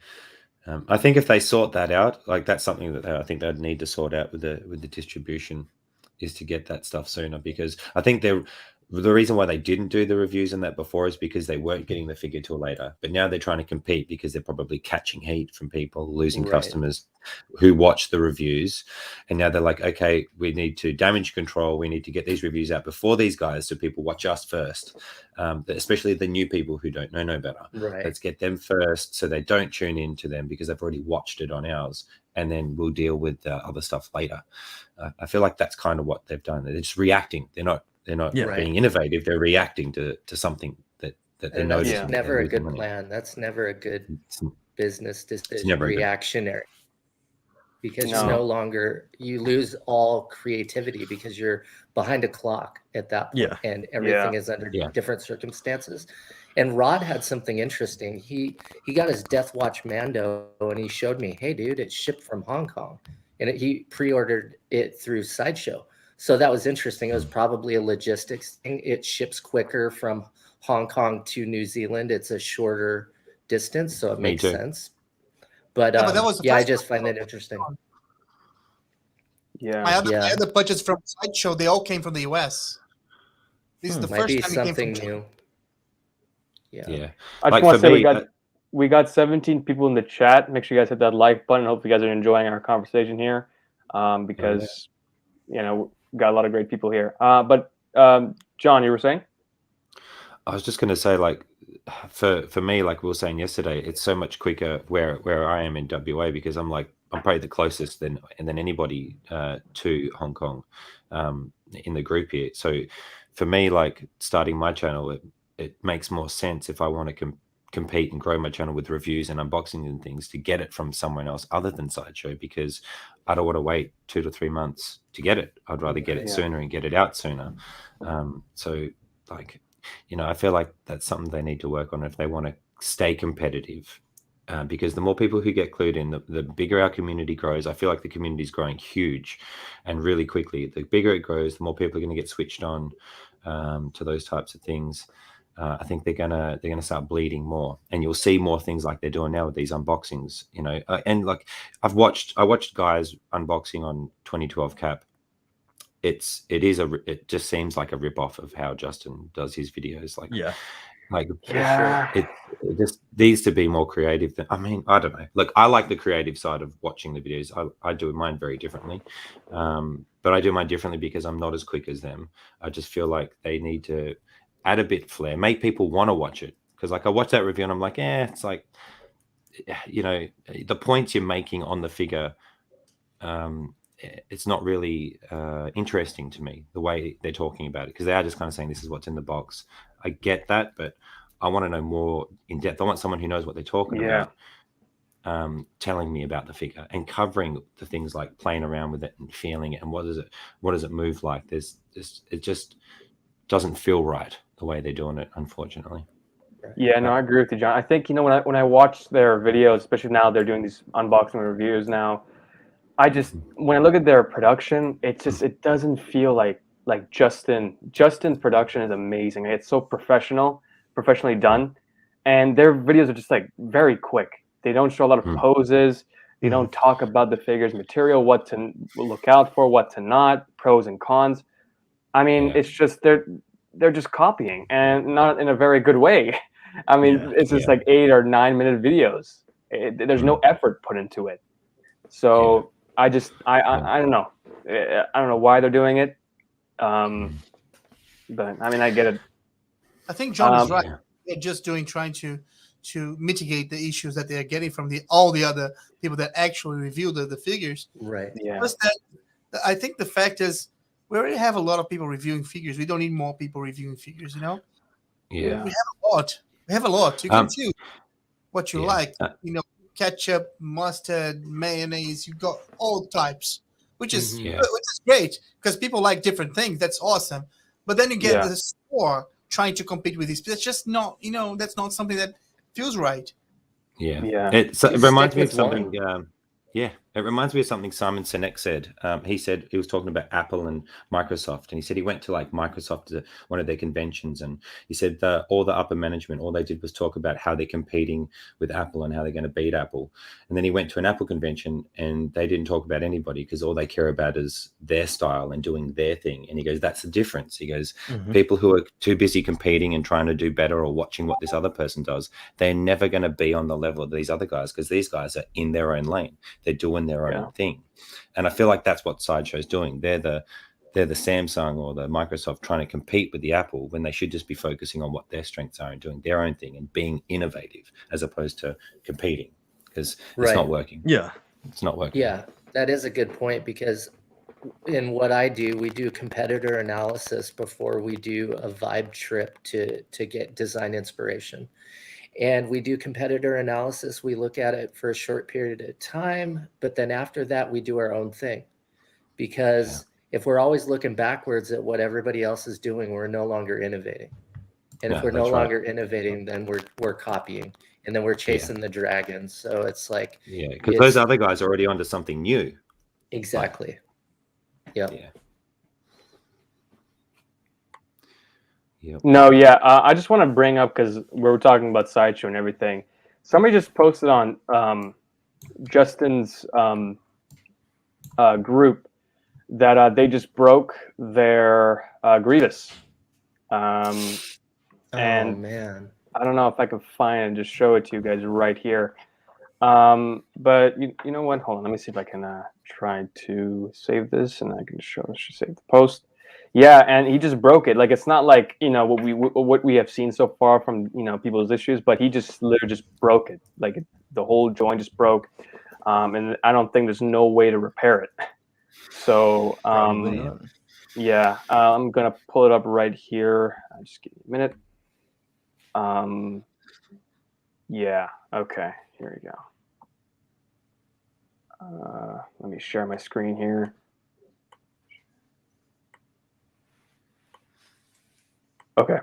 I think if they sort that out, like that's something that I think they'd need to sort out with the distribution, is to get that stuff sooner, because I think the reason why they didn't do the reviews and that before is because they weren't getting the figure till later. But now they're trying to compete because they're probably catching heat from people, losing customers who watch the reviews. And now they're like, okay, we need to damage control. We need to get these reviews out before these guys so people watch us first, especially the new people who don't know no better. Right. Let's get them first so they don't tune into them because they've already watched it on ours. And then we'll deal with the other stuff later. I feel like that's kind of what they've done. They're just reacting. They're not being innovative. They're reacting to something that they're noticing. That's never a good plan. That's never a good business decision. never reactionary. Because you lose all creativity because you're behind a clock at that point, and everything is under different circumstances. And Rod had something interesting. He got his Death Watch Mando, and he showed me, hey, dude, it's shipped from Hong Kong, and he pre-ordered it through Sideshow. So that was interesting. It was probably a logistics thing. It ships quicker from Hong Kong to New Zealand. It's a shorter distance, so it makes sense. But that was I just find that interesting. Yeah. My other budgets from Sideshow, they all came from the US. This is the Might first be time something it came from new. Yeah. I just want to say we got 17 people in the chat. Make sure you guys hit that like button. Hope you guys are enjoying our conversation here, because we got a lot of great people here. But John, you were saying? I was just going to say, like, for me, like we were saying yesterday, it's so much quicker where I am in WA, because I'm probably the closest than anybody to Hong Kong in the group here. So for me, like starting my channel, it makes more sense if I want to compete and grow my channel with reviews and unboxing and things, to get it from someone else other than Sideshow, because I don't want to wait 2 to 3 months to get it. I'd rather get it sooner and get it out sooner. So like, I feel like that's something they need to work on if they want to stay competitive, because the more people who get clued in, the bigger our community grows. I feel like the community is growing huge and really quickly. The bigger it grows, the more people are going to get switched on to those types of things. I think they're gonna start bleeding more, and you'll see more things like they're doing now with these unboxings. And like I watched guys unboxing on 2012 Cap. It just seems like a rip off of how Justin does his videos. It just needs to be more creative. I don't know. Look, I like the creative side of watching the videos. I do mine very differently, but I do mine differently because I'm not as quick as them. I just feel like they need to add a bit flair, make people want to watch it. Because like I watched that review and I'm like, it's like, the points you're making on the figure, it's not really interesting to me, the way they're talking about it, because they are just kind of saying this is what's in the box. I get that, but I want to know more in depth. I want someone who knows what they're talking about, telling me about the figure and covering the things like playing around with it and feeling it and what does it move like. It just doesn't feel right the way they're doing it, unfortunately. Yeah, no, I agree with you, John. I think when I watch their videos, especially now they're doing these unboxing reviews now, when I look at their production, it doesn't feel like like Justin's production is amazing. It's so professionally done, and their videos are just like very quick. They don't show a lot of poses. They don't talk about the figures material, what to look out for, what to not, pros and cons. I mean, it's just they're just copying, and not in a very good way. I mean, it's just like 8 or 9 minute videos. There's no effort put into it. So I don't know. I don't know why they're doing it. But I mean, I get it. I think John is right. They're just trying to mitigate the issues that they are getting from all the other people that actually review the figures. Right. Yeah. Plus I think the fact is we already have a lot of people reviewing figures. We don't need more people reviewing figures, Yeah. We have a lot. We have a lot. You can choose what you like. Ketchup, mustard, mayonnaise. You got all types, which is great because people like different things. That's awesome. But then you get the store trying to compete with these. That's just not, that's not something that feels right. Yeah. It reminds me of something. It reminds me of something Simon Sinek said. He said he was talking about Apple and Microsoft, and he said he went to like Microsoft to one of their conventions, and he said all the upper management, all they did was talk about how they're competing with Apple and how they're going to beat Apple. And then he went to an Apple convention, and they didn't talk about anybody because all they care about is their style and doing their thing. And he goes, that's the difference. He goes, people who are too busy competing and trying to do better or watching what this other person does, they're never going to be on the level of these other guys because these guys are in their own lane. They're doing their own thing. And I feel like that's what Sideshow's doing. They're the Samsung or the Microsoft trying to compete with the Apple when they should just be focusing on what their strengths are and doing their own thing and being innovative as opposed to competing because it's not working. It's not working. Yeah, that is a good point because in what I do, we do competitor analysis before we do a vibe trip to get design inspiration. And we do competitor analysis. We look at it for a short period of time, but then after that, we do our own thing. Because if we're always looking backwards at what everybody else is doing, we're no longer innovating. And if we're no longer innovating, then we're copying, and then we're chasing the dragon. So it's like because those other guys are already onto something new. Exactly. Yep. No, I just want to bring up because we were talking about Sideshow and everything. Somebody just posted on Justin's group that they just broke their Grievous. And man, I don't know if I can find it and just show it to you guys right here. But you know what? Hold on. Let me see if I can try to save this and I can show. Let's just save the post. Yeah, and he just broke it. Like it's not like what we have seen so far from people's issues, but he just literally just broke it. Like the whole joint just broke, and I don't think there's no way to repair it. So I'm gonna pull it up right here. Just give me a minute. Okay, here we go. Let me share my screen here. Okay,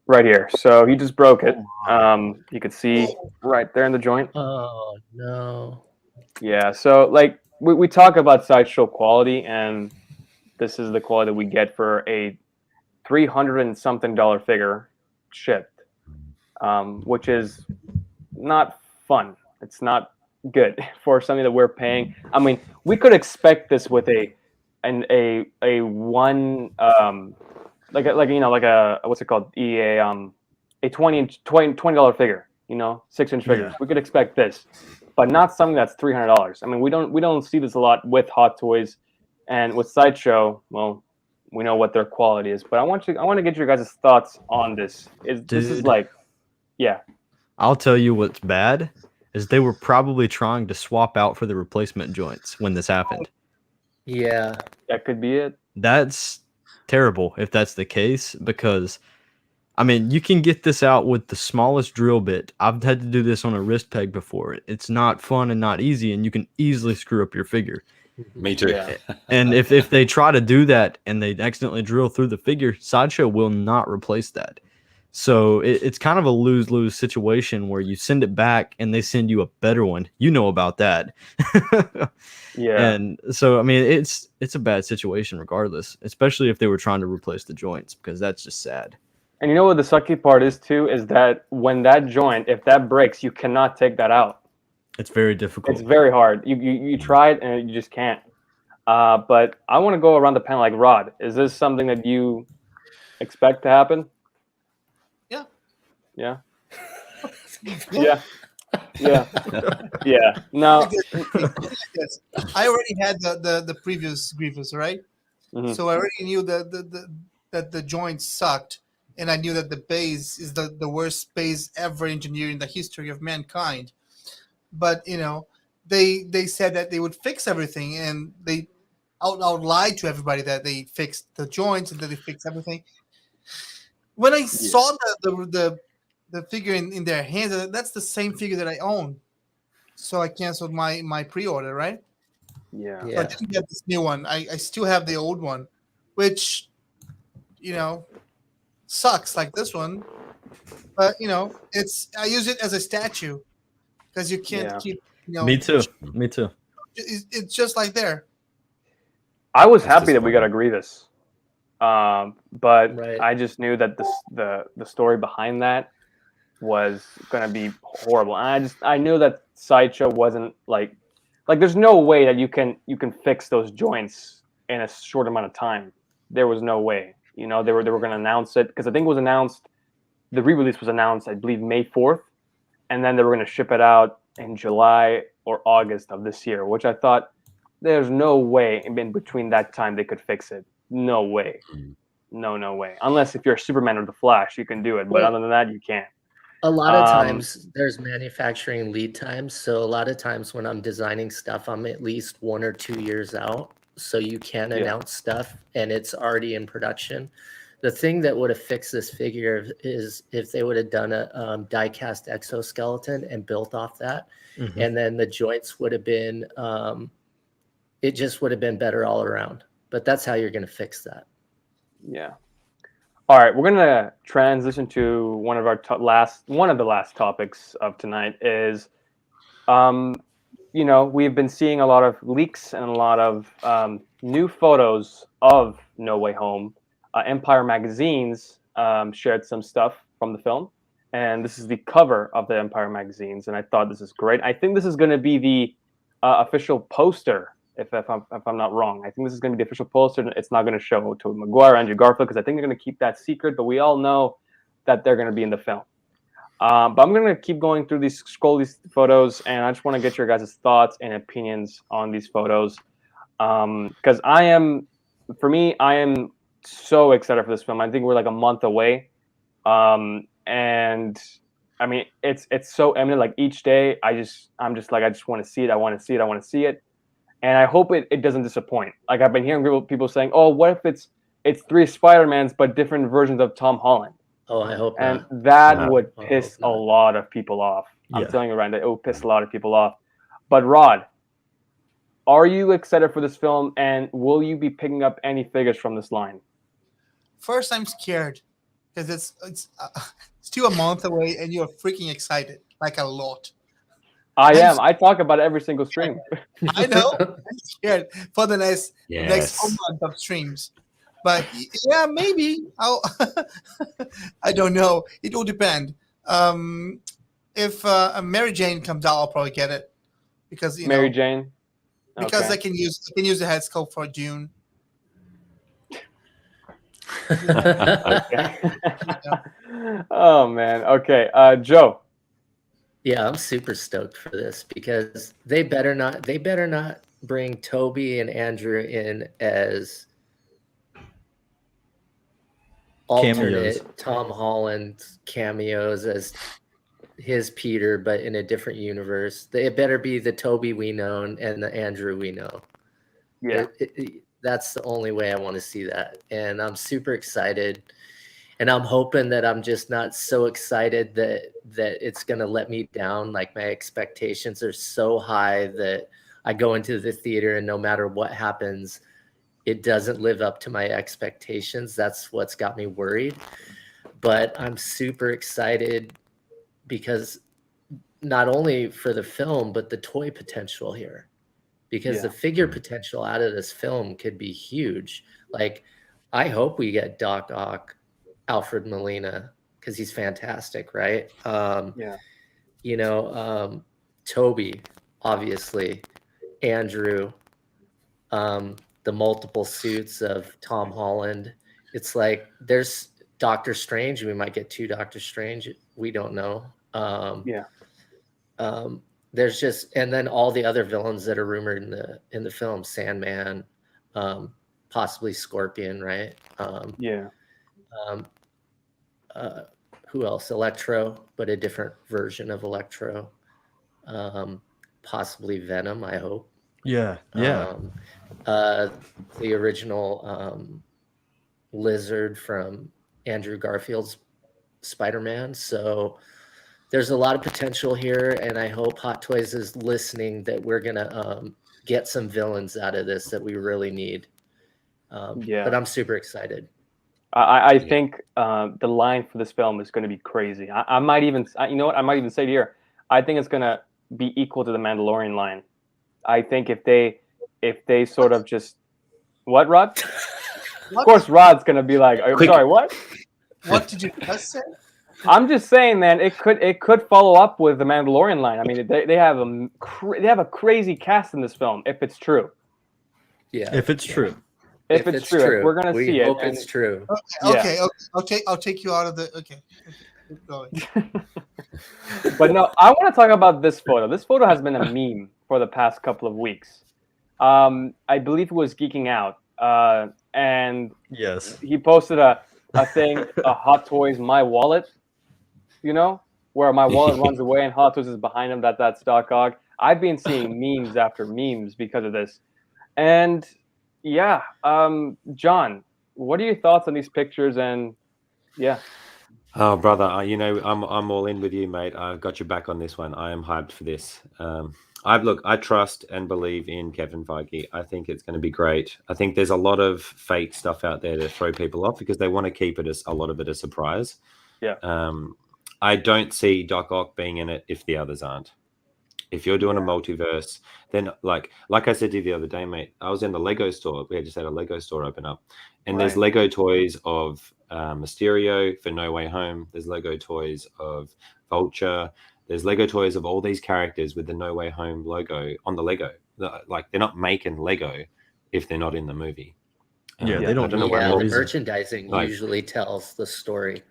right here. So he just broke it. You could see right there in the joint. Oh no. Yeah. So like we talk about Sideshow quality, and this is the quality we get for a $300 and something figure shipped, which is not fun. It's not good for something that we're paying. I mean, we could expect this with a one like a what's it called? A $20 figure, 6-inch figures. We could expect this, but not something that's $300. I mean, we don't see this a lot with Hot Toys, and with Sideshow. Well, we know what their quality is, but I want to get your guys' thoughts on this. This is like, I'll tell you what's bad is they were probably trying to swap out for the replacement joints when this happened. Yeah, that could be it. That's terrible if that's the case, because I mean, you can get this out with the smallest drill bit. I've had to do this on a wrist peg before. It's not fun and not easy, and you can easily screw up your figure. Me too. Yeah. And if they try to do that and they accidentally drill through the figure, Sideshow will not replace that. So it's kind of a lose-lose situation where you send it back and they send you a better one. You know about that. Yeah. And so I mean it's a bad situation regardless, especially if they were trying to replace the joints, because that's just sad. And you know what the sucky part is too, is that when that joint, if that breaks, you cannot take that out. It's very difficult. It's very hard. You try it and you just can't. But I want to go around the panel like Rod. Is this something that you expect to happen? Yeah. Yeah. Yeah. Yeah. Yeah. No. Yes. I already had the previous Grievous, right? Mhm. So I already knew that the joints sucked, and I knew that the base is the worst base ever engineered in the history of mankind. But they said that they would fix everything, and they out lied to everybody that they fixed the joints and that they fixed everything. When I saw the figure in their hands, that's the same figure that I own. So I canceled my pre-order, right? Yeah. So I didn't get this new one. I still have the old one, which sucks like this one. But I use it as a statue because you can't Yeah. keep Me too. Me too. It's just like there. I was That's happy that we got a Grievous, but Right. I just knew that the story behind that was gonna be horrible. And I knew that Sideshow wasn't like there's no way that you can fix those joints in a short amount of time. There was no way. They were gonna announce it, because I think it was announced, the re-release was announced, I believe, May 4th, and then they were gonna ship it out in July or August of this year, which I thought there's no way in between that time they could fix it. No way. No way. Unless if you're Superman or the Flash, you can do it. But Well, other than that, you can't. a lot of times there's manufacturing lead times. So a lot of times when I'm designing stuff, I'm at least 1 or 2 years out. So you can announce stuff and it's already in production. The thing that would have fixed this figure is if they would have done a die-cast exoskeleton and built off that. Mhm. And then the joints would have been, it just would have been better all around. But that's how you're going to fix that. Yeah. All right, we're gonna transition to one of the last topics of tonight. Is we've been seeing a lot of leaks and a lot of new photos of No Way Home. Empire magazines shared some stuff from the film, and this is the cover of the Empire magazines. And I thought this is great. I think this is going to be the official poster. If I'm not wrong, I think this is going to be the official poster. It's not going to show Tobey Maguire, Andrew Garfield, because I think they're going to keep that secret. But we all know that they're going to be in the film. But I'm going to keep going through scroll these photos, and I just want to get your guys' thoughts and opinions on these photos. Because I am so excited for this film. I think we're like a month away, and I mean it's so imminent. Like each day, I just want to see it. I want to see it. I want to see it. And I hope it doesn't disappoint. Like I've been hearing people saying, "Oh, what if it's 3 Spider-Mans but different versions of Tom Holland?" Oh, I hope And not. that would I piss hope a not. lot of people off. I'm Yeah. telling you right now, it would piss a lot of people off. But Rod, are you excited for this film, and will you be picking up any figures from this line? First, I'm scared because it's still a month away, and you're freaking excited, like a lot. I am. I talk about it every single stream. I know. I'm scared for the next whole Yes. month of streams. But yeah, maybe I'll. I don't know. It will depend. If Mary Jane comes out, I'll probably get it because Mary Jane. because Okay. I can use the head sculpt for June. Okay. Oh man. Okay. Joe. Yeah, I'm super stoked for this because they better not bring Toby and Andrew in as alternate Cameos. Tom Holland cameos as his Peter, but in a different universe. They better be the Toby we know and the Andrew we know. Yeah. That's the only way I want to see that. And I'm super excited. And I'm hoping that I'm just not so excited that it's going to let me down. Like my expectations are so high that I go into the theater and no matter what happens, it doesn't live up to my expectations. That's what's got me worried. but I'm super excited because not only for the film, but the toy potential here, because the figure potential out of this film could be huge. Like, I hope we get Doc Ock, Alfred Molina, because he's fantastic, right? You know, Toby, obviously, Andrew, the multiple suits of Tom Holland. It's like there's Doctor Strange. We might get 2 Doctor Strange. We don't know. There's just, and then all the other villains that are rumored in the film: Sandman, possibly Scorpion, right? Who else? Electro, but a different version of Electro. Possibly Venom, I hope. Yeah. The original Lizard from Andrew Garfield's Spider-Man. So there's a lot of potential here, and I hope Hot Toys is listening, that we're gonna get some villains out of this that we really need. But I'm super excited. I think the line for this film is going to be crazy. I might even, you know what? I might even say it here. I think it's going to be equal to the Mandalorian line. I think if they sort of just, what, Rod? Of course, Rod's going to be like, I'm sorry, what? What did you just say? I'm just saying, man. It could follow up with the Mandalorian line. I mean, they have a crazy cast in this film. If it's true. Yeah. If it's true, if we're gonna see it. Hope it's true. Okay. I'll take you out of the. Okay. Keep going. But no, I want to talk about this photo. This photo has been a meme for the past couple of weeks. I believe it was Geeking Out, and yes, he posted a thing, a Hot Toys My Wallet, you know, where my wallet runs away and Hot Toys is behind him. That's Doc Ock. I've been seeing memes after memes because of this, and yeah, John, what are your thoughts on these pictures? And yeah. Oh, brother, you know, I'm all in with you, mate. I've got your back on this one. I am hyped for this. I trust and believe in Kevin Feige. I think it's going to be great. I think there's a lot of fake stuff out there to throw people off because they want to keep it a lot of it a surprise. Yeah. I don't see Doc Ock being in it if the others aren't. If you're doing a multiverse, then like I said to you the other day, mate, I was in the Lego store. We just had a Lego store open up, and there's Lego toys of Mysterio for No Way Home. There's Lego toys of Vulture. There's Lego toys of all these characters with the No Way Home logo on the Lego. Like, they're not making Lego if they're not in the movie. They don't know what the merchandising usually tells the story.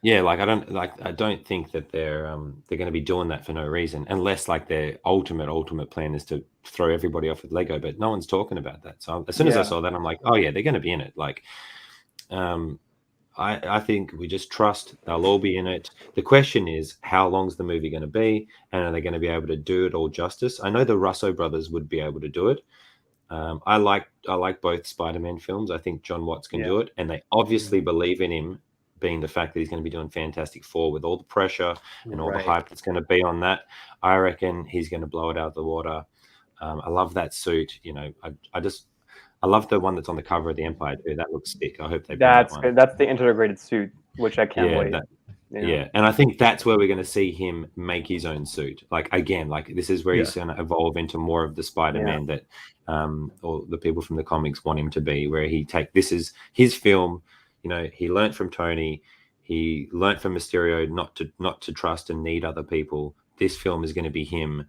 Yeah, I don't think that they're going to be doing that for no reason, unless like their ultimate plan is to throw everybody off with Lego. But no one's talking about that. So as soon as I saw that, I'm like, oh yeah, they're going to be in it. Like, I think we just trust they'll all be in it. The question is, how long's the movie going to be, and are they going to be able to do it all justice? I know the Russo brothers would be able to do it. I like both Spider-Man films. I think John Watts can do it, and they obviously believe in him, being the fact that he's going to be doing Fantastic Four with all the pressure and all the hype that's going to be on that. I reckon he's going to blow it out of the water. I love that suit. You know, I love the one that's on the cover of the Empire too. That looks sick. I hope they. That's the integrated suit, which I can't wait. Yeah, and I think that's where we're going to see him make his own suit. Like, again, like this is where he's going to evolve into more of the Spider-Man that or the people from the comics want him to be. Where this is his film. You know, he learned from Tony. He learned from Mysterio not to trust and need other people. This film is going to be him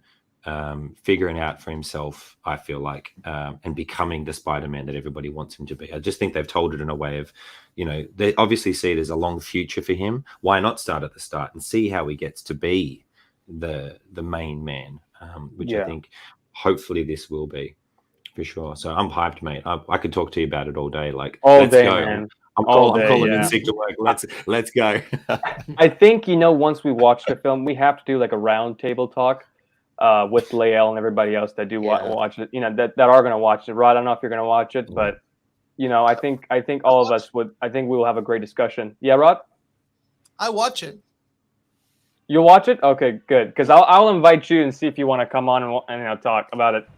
figuring out for himself, I feel like, and becoming the Spider-Man that everybody wants him to be. I just think they've told it in a way of, you know, they obviously see it as a long future for him. Why not start at the start and see how he gets to be the main man, which I think hopefully this will be for sure. So I'm hyped, mate. I could talk to you about it all day. Like, let's go. Man. I'm calling in sick to work. Let's go. I think, you know, once we watch the film, we have to do like a round table talk with Lael and everybody else that do watch it. You know, that are going to watch it. Rod, I don't know if you're going to watch it, but you know, I think all of us would. I think we will have a great discussion. Yeah, Rod. I watch it. You'll watch it? Okay, good. Because I'll invite you and see if you want to come on and you know, talk about it.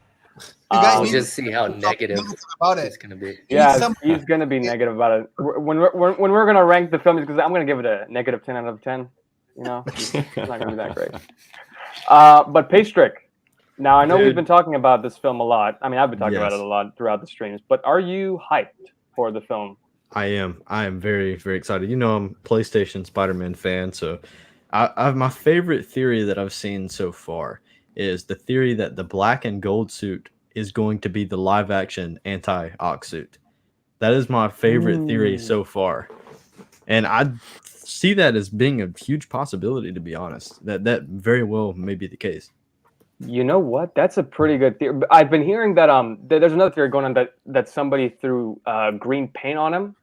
You guys We'll need just see how negative about it's it. going to be. You need Yeah, some- he's gonna be negative about it. When we're gonna rank the film, because I'm gonna give it a negative 10 out of 10. You know, it's not gonna be that great. But Paystrick. Now I know we've Dude. been talking about this film a lot. I mean, I've been talking about Yes. it a lot throughout the streams. But are you hyped for the film? I am. I am very, very excited. You know, I'm a PlayStation Spider-Man fan, so my favorite theory that I've seen so far is the theory that the black and gold suit is going to be the live-action anti-Ock suit. That is my favorite theory so far, and I see that as being a huge possibility. To be honest, that very well may be the case. You know what? That's a pretty good theory. I've been hearing that there's another theory going on that somebody threw green paint on him,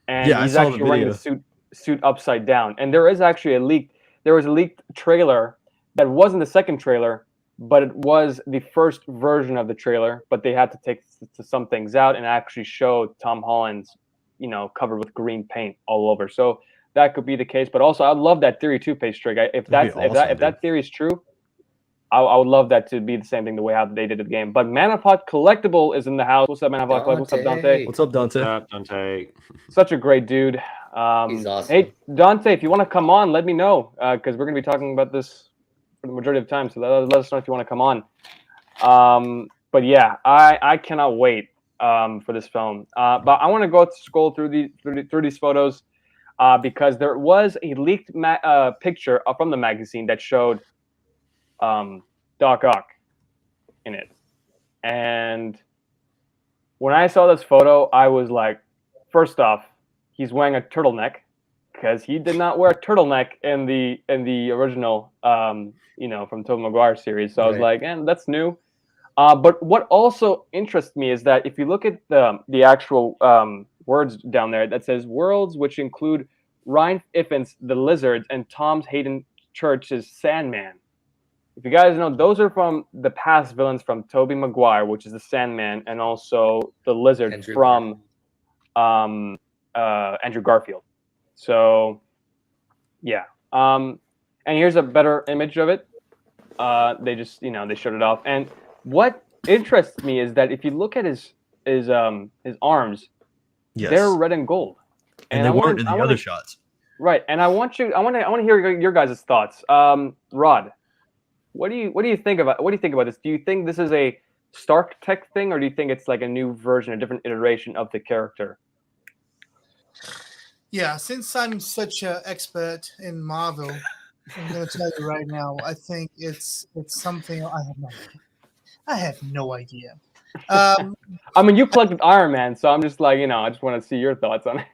and Yeah, I he's saw the actually wearing the video. suit upside down. And there is actually there was a leaked trailer that wasn't the second trailer, but it was the first version of the trailer. But they had to take some things out and actually show Tom Holland's, covered with green paint all over. So that could be the case. But also, I love that theory too, Paystrick. If That'd be awesome, if that theory is true, I would love that to be the same thing the way how they did the game. But Manafort Collectible is in the house. What's up, Manafort? What's up, Dante? What's up, Dante? Dante? Such a great dude. He's awesome. Hey, Dante, if you want to come on, let me know because we're going to be talking about this for the majority of the time. So let us know if you want to come on. But yeah, I cannot wait for this film. But I want to go scroll through these photos because there was a leaked picture from the magazine that showed Doc Ock in it. And when I saw this photo, I was like, first off, he's wearing a turtleneck because he did not wear a turtleneck in the original, from Tobey Maguire series. So I was like, that's new. But what also interests me is that if you look at the actual words down there that says worlds, which include Ryan Iffin's The Lizards and Tom Hayden Church's Sandman. If you guys know, those are from the past villains from Tobey Maguire, which is the Sandman, and also the Lizard from Andrew Garfield. So, yeah. And here's a better image of it. They just, they showed it off. And what interests me is that if you look at his arms, Yes. they're red and gold. And they weren't in the other shots. Right. And I want to hear your guys' thoughts. Rod. What do you think about this? Do you think this is a Stark Tech thing, or do you think it's like a new version, a different iteration of the character? Yeah, since I'm such an expert in Marvel, I'm going to tell you right now. I think it's something I have no idea. I mean, you collected Iron Man, so I'm just like, I just want to see your thoughts on it.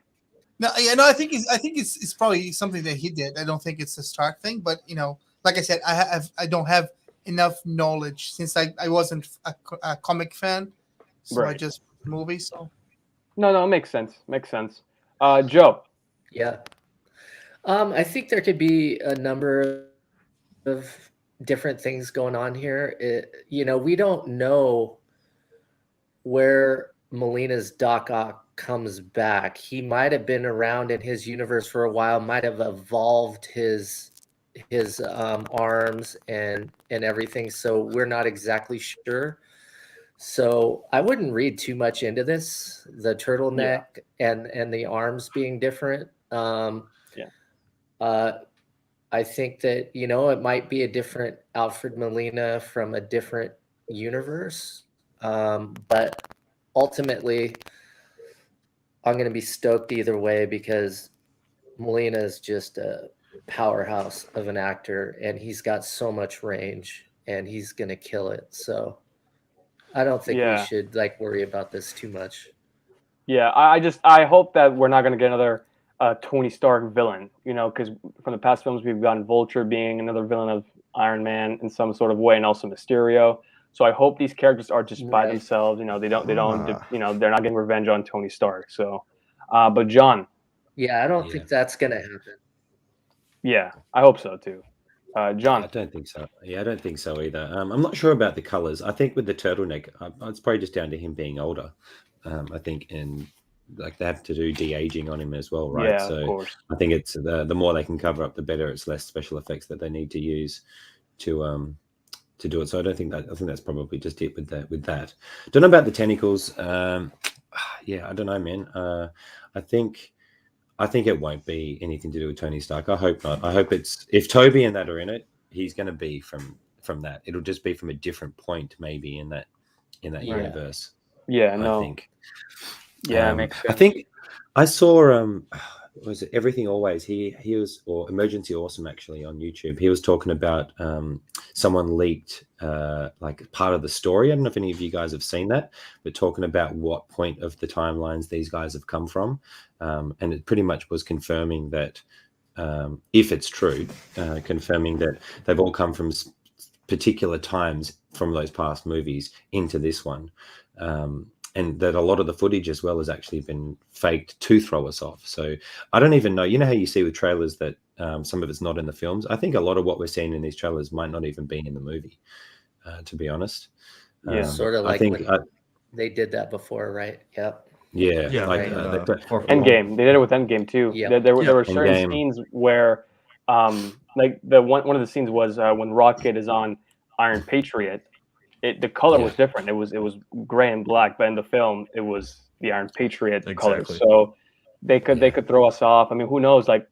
No, I think it's probably something that he did. I don't think it's a Stark thing, but like I said, I don't have enough knowledge since I wasn't a comic fan, so I just movies. So no, it makes sense. Joe. Yeah, I think there could be a number of different things going on here. We don't know where Molina's Doc Ock comes back. He might have been around in his universe for a while, might have evolved his arms and everything, so we're not exactly sure. So I wouldn't read too much into this, the turtleneck and the arms being different. I think that it might be a different Alfred Molina from a different universe, but ultimately I'm going to be stoked either way because Molina is just a powerhouse of an actor, and he's got so much range, and he's gonna kill it. So I don't think we should worry about this too much. Yeah, I hope that we're not gonna get another Tony Stark villain, because from the past films we've gotten Vulture being another villain of Iron Man in some sort of way, and also Mysterio. So I hope these characters are just by themselves. They don't they're not getting revenge on Tony Stark. So, but John. Yeah, I don't think that's gonna happen. Yeah, I hope so too. John. I don't think so. Yeah, I don't think so either. I'm not sure about the colors. I think with the turtleneck, it's probably just down to him being older. I think, and they have to do de-aging on him as well, right? Yeah, so of course. I think it's the more they can cover up, the better. It's less special effects that they need to use to to do it. So I don't think that. I think that's probably just it with that. Don't know about the tentacles. Yeah, I don't know, man. I think it won't be anything to do with Tony Stark. I hope not. I hope it's if Toby and that are in it, he's going to be from that. It'll just be from a different point, maybe in that universe. Yeah, I think. Yeah, makes sense. I think I saw was it Everything Always? He was, or Emergency Awesome actually on YouTube. He was talking about someone leaked like part of the story. I don't know if any of you guys have seen that, but talking about what point of the timelines these guys have come from, and it pretty much was confirming that if it's true, confirming that they've all come from particular times from those past movies into this one. And that a lot of the footage as well has actually been faked to throw us off. So I don't even know. You know how you see with trailers that some of it's not in the films? I think a lot of what we're seeing in these trailers might not even be in the movie, to be honest. Yeah. Sort of like I think they did that before, right? Yep. yeah, like Endgame. They did it with Endgame too. Yeah. There were certain Endgame. scenes where, like one of the scenes was when Rocket is on Iron Patriot. The color was different. It was gray and black, but in the film it was the Iron Patriot color. So they could throw us off. I mean, who knows? Like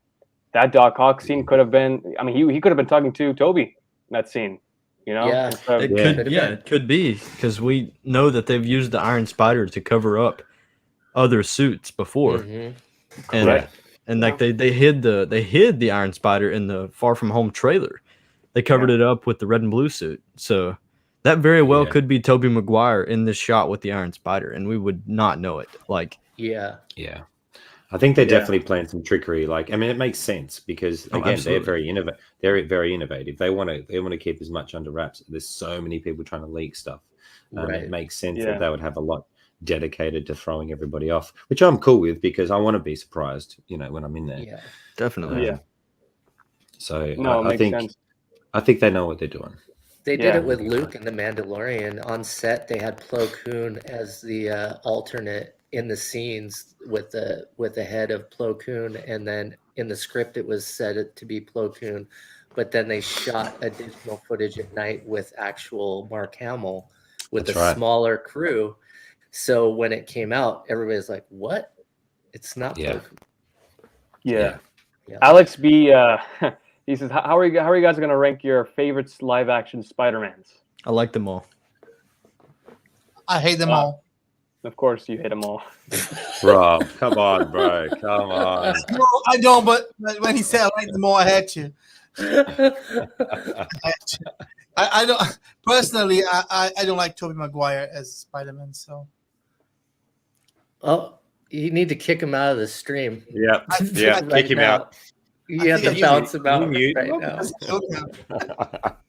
that Doc Ock scene could have been. I mean, he could have been talking to Toby in that scene. You know? Yeah. It could be because we know that they've used the Iron Spider to cover up other suits before, and like they hid the Iron Spider in the Far From Home trailer. They covered it up with the red and blue suit. So that very well could be Tobey Maguire in this shot with the Iron Spider, and we would not know it. Like, yeah. I think they definitely planned some trickery. Like, I mean, it makes sense because again, they're very innovative. They're very innovative. They want to keep as much under wraps. There's so many people trying to leak stuff. It makes sense that they would have a lot dedicated to throwing everybody off, which I'm cool with because I want to be surprised. You know, when I'm in there. Yeah, definitely. So I I think they know what they're doing. They did it with Luke and the Mandalorian. On set, they had Plo Koon as the alternate in the scenes with the head of Plo Koon, and then in the script it was said to be Plo Koon, but then they shot additional footage at night with actual Mark Hamill with a smaller crew. So when it came out, everybody's like, "What? It's not Plo Koon." Yeah. Alex B. He says, "How are you guys going to rank your favorites live action Spider-Mans?" I like them all. I hate them all. Of course, you hate them all. Bro, come on, bro. Come on. No, I don't, but when he said I like them all, I had to. I don't personally. I don't like Tobey Maguire as Spider-Man. So. Oh, you need to kick him out of the stream. Yeah, Right kick him now. out. You have to bounce him out mute. right now.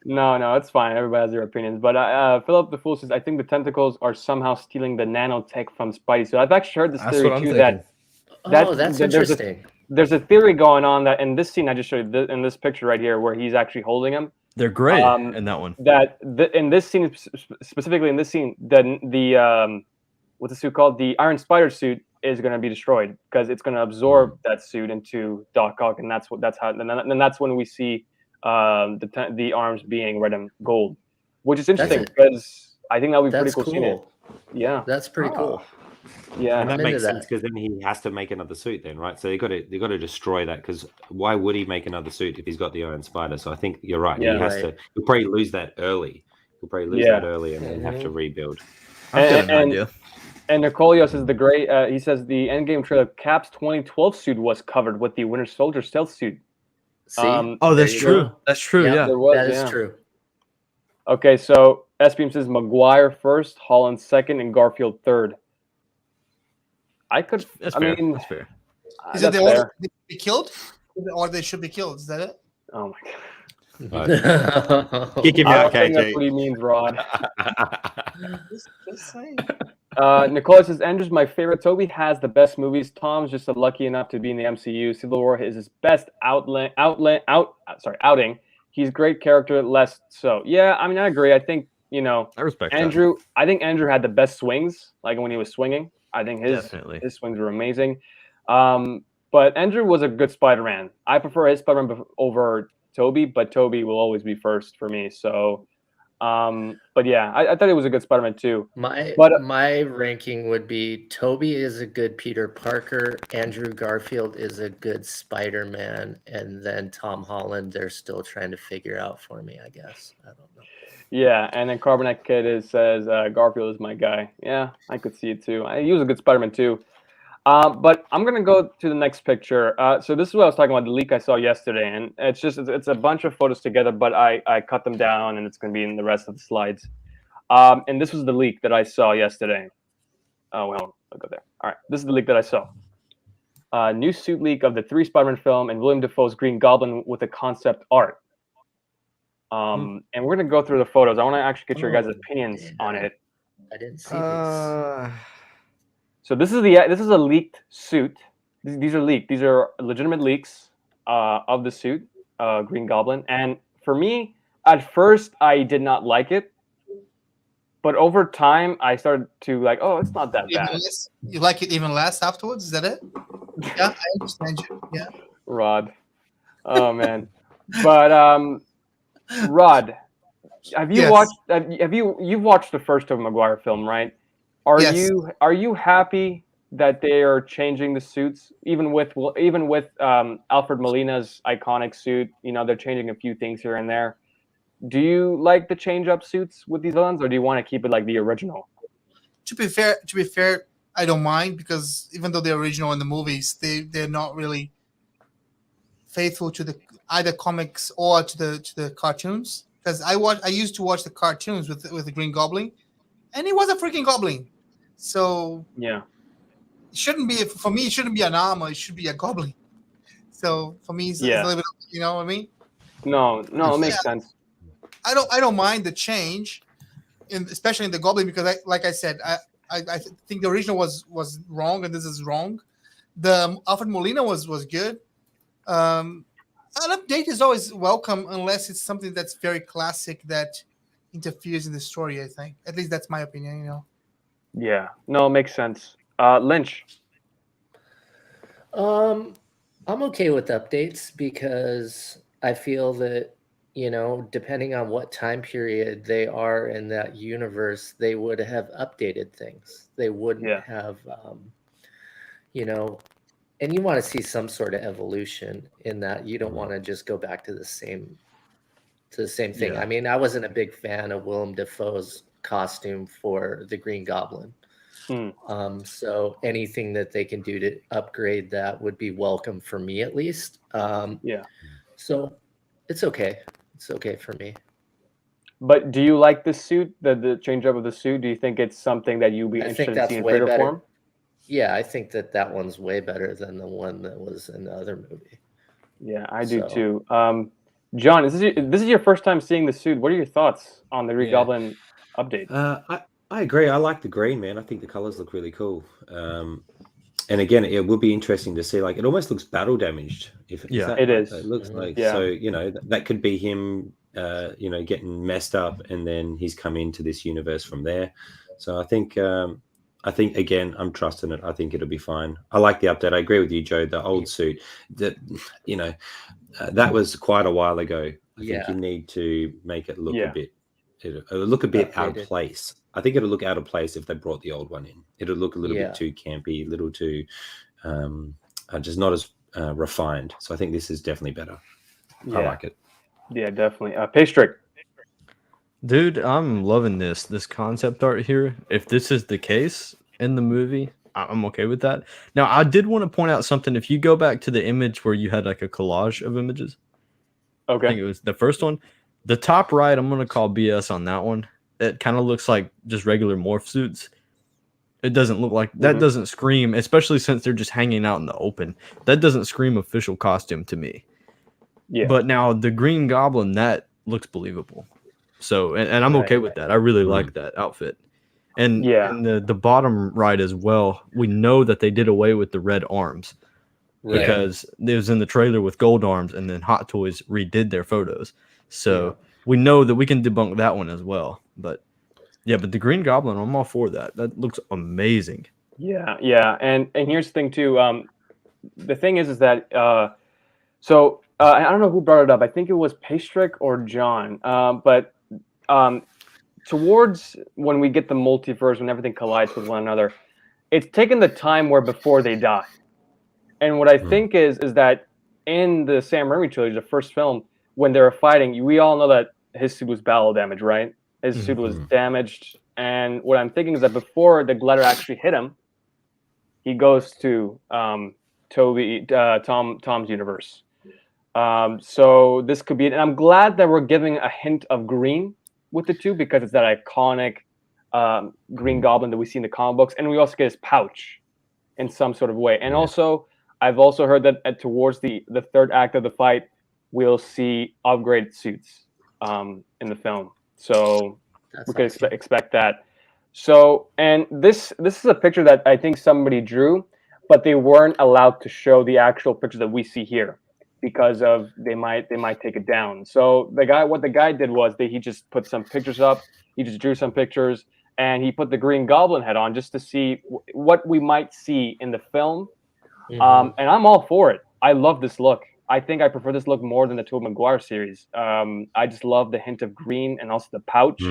No, it's fine. Everybody has their opinions. But Philip the Fool says, I think the tentacles are somehow stealing the nanotech from Spidey. So I've actually heard this theory too. That's interesting. There's a theory going on that in this scene I just showed you, in this picture right here, where he's actually holding him. They're gray in that one. In this scene, specifically in this scene, the what's the suit called? The Iron Spider suit is going to be destroyed because it's going to absorb that suit into Doc Ock, and that's when we see the arms being red and gold, which is interesting because I think that would be pretty cool. Seeing it. Yeah, that's pretty cool. Yeah, and that makes sense because then he has to make another suit, then, right? So they got to destroy that because why would he make another suit if he's got the Iron Spider? So I think you're right. Yeah, he has to. He'll probably lose that early. And then have to rebuild. I've got an idea. And Nicolio says he says the Endgame trailer Cap's 2012 suit was covered with the Winter Soldier stealth suit. See? That's true. Go. That's true. Yeah, that is true. Okay, so SPM says Maguire first, Holland second, and Garfield third. That's fair. Is it they all be killed, or they should be killed? Is that it? Oh my god. Kick him out, KJ. That's what he means, Rod. Just saying. Nicola says, Andrew's my favorite. Toby has the best movies. Tom's just lucky enough to be in the MCU. Civil War is his best outing. He's great character, less so. Yeah, I mean, I agree. I think, I respect Andrew. That. I think Andrew had the best swings, like when he was swinging. I think his swings were amazing. But Andrew was a good Spider-Man. I prefer his Spider-Man over Toby, but Toby will always be first for me. So But yeah, I thought it was a good Spider-Man too. My But my ranking would be Toby is a good Peter Parker, Andrew Garfield is a good Spider-Man, and then Tom Holland they're still trying to figure out for me, I guess. I don't know. yeah, and then Carbonet Kid says Garfield is my guy. Yeah, I could see it too. He was a good Spider-Man too. But I'm gonna go to the next picture. So this is what I was talking about, the leak I saw yesterday, and it's a bunch of photos together, but I cut them down, and it's gonna be in the rest of the slides. And this was the leak that I saw yesterday. Oh well, I'll go there. All right, this is the leak that I saw. New suit leak of the 3 Spider-Man film and William Dafoe's Green Goblin with a concept art. And we're gonna go through the photos. I want to actually get your guys' opinions on it. I didn't see this. So this is a leaked suit. These are leaked. These are legitimate leaks of the suit, Green Goblin. And for me, at first, I did not like it, but over time, I started to like, oh, it's not that bad. You like it even less afterwards? Is that it? Yeah, I understand you. Yeah. Rod, oh man, but Rod, have you Yes. watched? You've watched the first Tobey Maguire film, right? Yes. Are you happy that they are changing the suits, even with Alfred Molina's iconic suit? You know, they're changing a few things here and there. Do you like the change up suits with these villains, or do you want to keep it like the original? To be fair, I don't mind, because even though they're original in the movies, they're not really faithful to the either comics or to the cartoons. Because I used to watch the cartoons with the Green Goblin, and he was a freaking goblin. So Yeah, it shouldn't be, for me. It shouldn't be an armor. It should be a goblin. So for me, it's a little bit. You know what I mean? no, it makes sense. I don't mind the change, especially in the Goblin, because like I said, I think the original was wrong, and this is wrong. The Alfred Molina was good. An update is always welcome, unless it's something that's very classic that interferes in the story. I think, at least that's my opinion. You know. Yeah, no, it makes sense. Lynch. I'm okay with updates because I feel that, depending on what time period they are in that universe, they would have updated things. They wouldn't have, and you want to see some sort of evolution in that. You don't want to just go back to the same thing. Yeah. I mean, I wasn't a big fan of Willem Dafoe's costume for the Green Goblin. So anything that they can do to upgrade that would be welcome for me, at least. So it's okay. It's okay for me. But do you like the suit, the change up of the suit? Do you think it's something that you'd be I interested think in that's seeing in way creative better. form? Yeah, I think that one's way better than the one that was in the other movie. Yeah, I do too. John, this is your first time seeing the suit. What are your thoughts on the Green Goblin update? I agree. I like the green, man. I think the colors look really cool. And again, it will be interesting to see. Like, it almost looks battle damaged. It is. It looks like Yeah. so. That could be him. Getting messed up, and then he's come into this universe from there. So I think again, I'm trusting it. I think it'll be fine. I like the update. I agree with you, Joe. The old suit, that that was quite a while ago. I think you need to make it look a bit. It'll look a bit out of place. I think it'll look out of place if they brought the old one in. It'll look a little bit too campy, a little too, just not as refined. So I think this is definitely better. I like it. Yeah, definitely. Paystrick. Dude, I'm loving this concept art here. If this is the case in the movie, I'm okay with that. Now, I did want to point out something. If you go back to the image where you had like a collage of images, I think it was the first one. The top right, I'm going to call BS on that one. It kind of looks like just regular morph suits. It doesn't look like that. Doesn't scream, especially since they're just hanging out in the open. That doesn't scream official costume to me. Yeah. But now the Green Goblin, that looks believable. So, and I'm okay with that. I really like that outfit. And the bottom right as well, we know that they did away with the red arms because it was in the trailer with gold arms, and then Hot Toys redid their photos. So we know that we can debunk that one as well. But but the Green Goblin, I'm all for that. That looks amazing. Yeah. And here's the thing too. The thing is that I don't know who brought it up. I think it was Paystrick or John. But towards when we get the multiverse, when everything collides with one another, it's taken the time where before they die. And what I think is that in the Sam Raimi trilogy, the first film, when they were fighting, we all know that his suit was battle damaged, right? His suit was damaged. And what I'm thinking is that before the glider actually hit him, he goes to Tom's universe. So this could be it. And I'm glad that we're giving a hint of green with the two, because it's that iconic Green Goblin that we see in the comic books. And we also get his pouch in some sort of way. And also, I've also heard that towards the third act of the fight, we'll see upgraded suits in the film. So we can expect that. So, and this is a picture that I think somebody drew, but they weren't allowed to show the actual picture that we see here because of they might take it down. So what the guy did was he just put some pictures up. He just drew some pictures, and he put the Green Goblin head on just to see what we might see in the film. And I'm all for it. I love this look. I think I prefer this look more than the Tobey Maguire series. I just love the hint of green and also the pouch.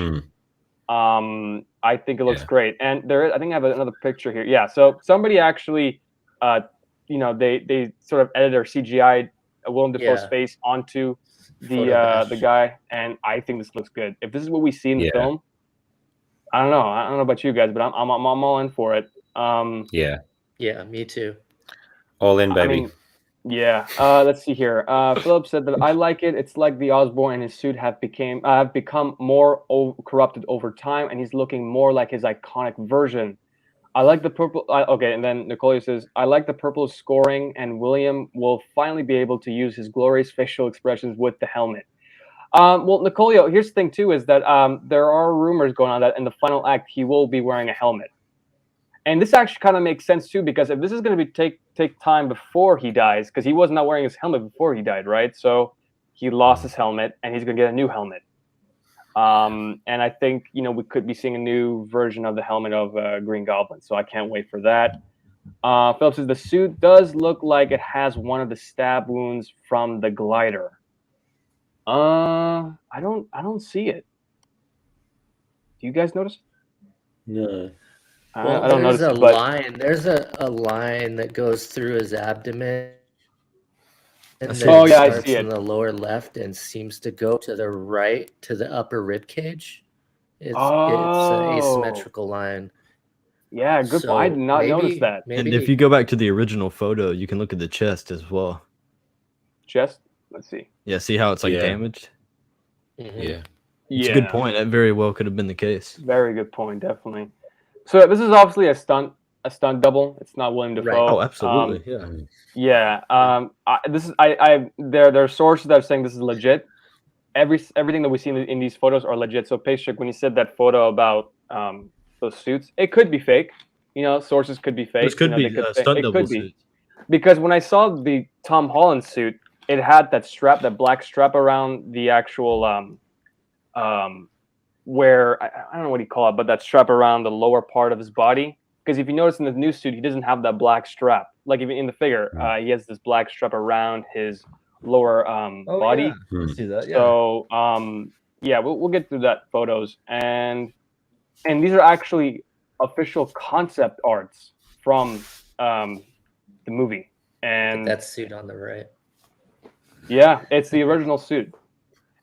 I think it looks great. And I think I have another picture here. Yeah. So somebody actually, they sort of edited or CGI'd Willem Dafoe's face onto the guy, and I think this looks good. If this is what we see in the film, I don't know about you guys, but I'm all in for it. Yeah, me too. All in, baby. I mean, let's see here. Philip said that I like it. It's like the Osborn and his suit have become more corrupted over time, and he's looking more like his iconic version. I like the purple. Okay, and then Nicole says, I like the purple scoring, and William will finally be able to use his glorious facial expressions with the helmet. Well, Nicolio, here's the thing too, is that there are rumors going on that in the final act he will be wearing a helmet. And this actually kind of makes sense too, because if this is going to be take time before he dies, because he was not wearing his helmet before he died, right? So he lost his helmet, and he's going to get a new helmet. And I think we could be seeing a new version of the helmet of Green Goblin. So I can't wait for that. Philip says the suit does look like it has one of the stab wounds from the glider. I don't see it. Do you guys notice? No. Well, I don't there's notice a but line. There's a line that goes through his abdomen, and then I starts see it in the lower left and seems to go to the right to the upper rib cage. It's an asymmetrical line. Yeah, good point. I did not notice that. Maybe, and if you go back to the original photo, you can look at the chest as well. Chest? Let's see. Yeah, see how it's damaged? Mhm. It's a good point. That very well could have been the case. Very good point, definitely. So this is obviously a stunt double. It's not Willem Dafoe. Right. Oh, absolutely. There are sources that are saying this is legit. Everything that we see in these photos are legit. So Paycheck, when you said that photo about those suits, it could be fake. Sources could be fake. This could be stunt double suits. Because when I saw the Tom Holland suit, it had that black strap around the actual where I don't know what you call it, but that strap around the lower part of his body. Because if you notice in the new suit, he doesn't have that black strap. Like even in the figure, he has this black strap around his lower body. Yeah. See that? Yeah. So we'll get through that photos, and these are actually official concept arts from the movie. And that suit on the right. Yeah, it's the original suit.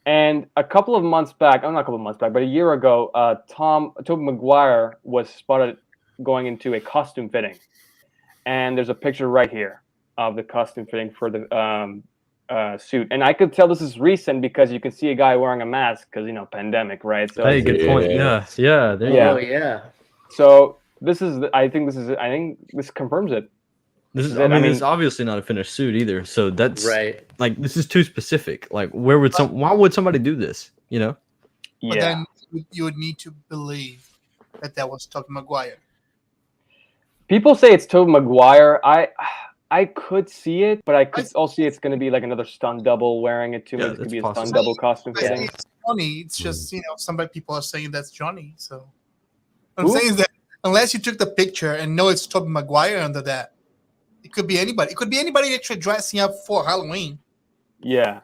And a couple of months back, not a couple of months back, but a year ago, Tobey Maguire was spotted going into a costume fitting. And there's a picture right here of the costume fitting for the suit. And I could tell this is recent because you can see a guy wearing a mask because, pandemic, right? So hey, good point. Yeah. There you go. Oh, yeah. So I think this confirms it. It's obviously not a finished suit either. So that's right. Like, this is too specific. Like, why would somebody do this? But then you would need to believe that was Tobey Maguire. People say it's Tobey Maguire. I could see it, but I could also see it's going to be like another stunt double wearing it too. It could be a stunt double costume fitting. It's Johnny. It's just people are saying that's Johnny. So what I'm saying is that unless you took the picture and know it's Tobey Maguire under that, it could be anybody. It could be anybody actually dressing up for Halloween. Yeah.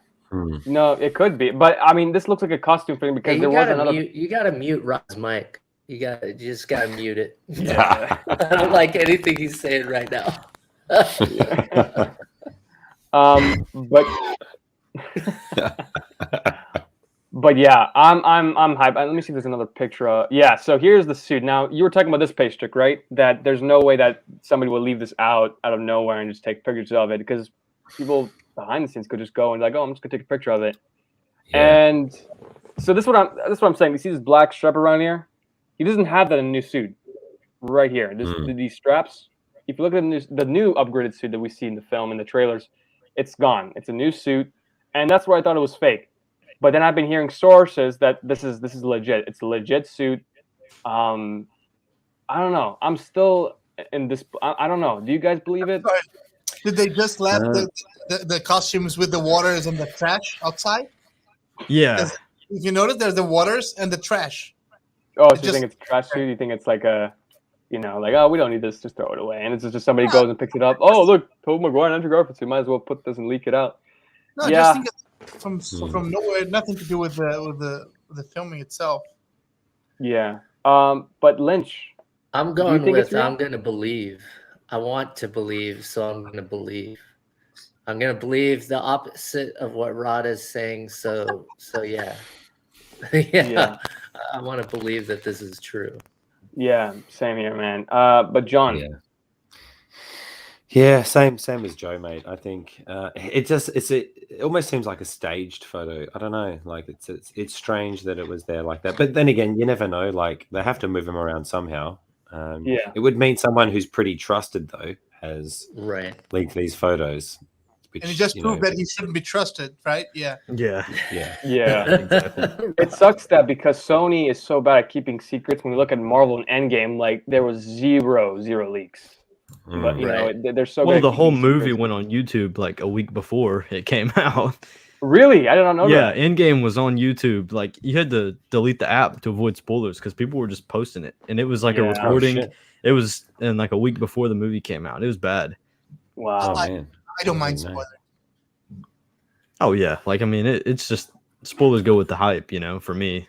No, it could be, but I mean, this looks like a costume thing because Hey, there was another. you gotta mute Rod's mic. You just gotta mute it. Yeah. I don't like anything he's saying right now. But but yeah, I'm hyped. Let me see if there's another picture. Yeah, so here's the suit. Now you were talking about this page trick, right? That there's no way that somebody will leave this out of nowhere and just take pictures of it because people behind the scenes could just go and like, oh, I'm just gonna take a picture of it. Yeah. And so this is what I'm saying. You see this black strap around here? He doesn't have that in a new suit. Right here. These straps. If you look at the new upgraded suit that we see in the film in the trailers, it's gone. It's a new suit, and that's where I thought it was fake. But then I've been hearing sources that this is legit. It's a legit suit. I don't know. I'm still in this. I don't know. Do you guys believe it? Sorry. Did they just left the costumes with the waters and the trash outside? Yeah. If you notice, there's the waters and the trash. Oh, so you think it's a trash suit? You think it's like a, like, oh, we don't need this, just throw it away. And it's just somebody goes and picks it up. Oh, look, Tobey Maguire and Andrew Garfield, so you might as well put this and leak it out. No, Yeah. just think it's from nowhere, nothing to do with the filming itself. Yeah. But Lynch. I'm Do you going think it's with real? I'm gonna believe. I want to believe, so I'm gonna believe. I'm gonna believe the opposite of what Rod is saying. So yeah. Yeah. I want to believe that this is true. Yeah, same here, man. But John. Yeah, same as Joe, mate. I think it almost seems like a staged photo. I don't know, like it's strange that it was there like that. But then again, you never know. Like they have to move him around somehow. Yeah. It would mean someone who's pretty trusted though has Right. leaked these photos. Which, And it just proved that he shouldn't be trusted, right? Yeah. Yeah. Yeah. Exactly. It sucks that because Sony is so bad at keeping secrets. When we look at Marvel and Endgame, like there was zero leaks. But you Right. know, they're so Well, good the at whole keeping movie secrets. went on YouTube like a week before it came out. Really? I did not know Yeah, that. Endgame was on YouTube. Like you had to delete the app to avoid spoilers because people were just posting it, and it was like a Yeah. recording. shit. It was in like a week before the movie came out. It was bad. Wow. Oh man, I don't mind didn't know. spoilers. Oh yeah, like I mean, it's just spoilers go with the hype, for me.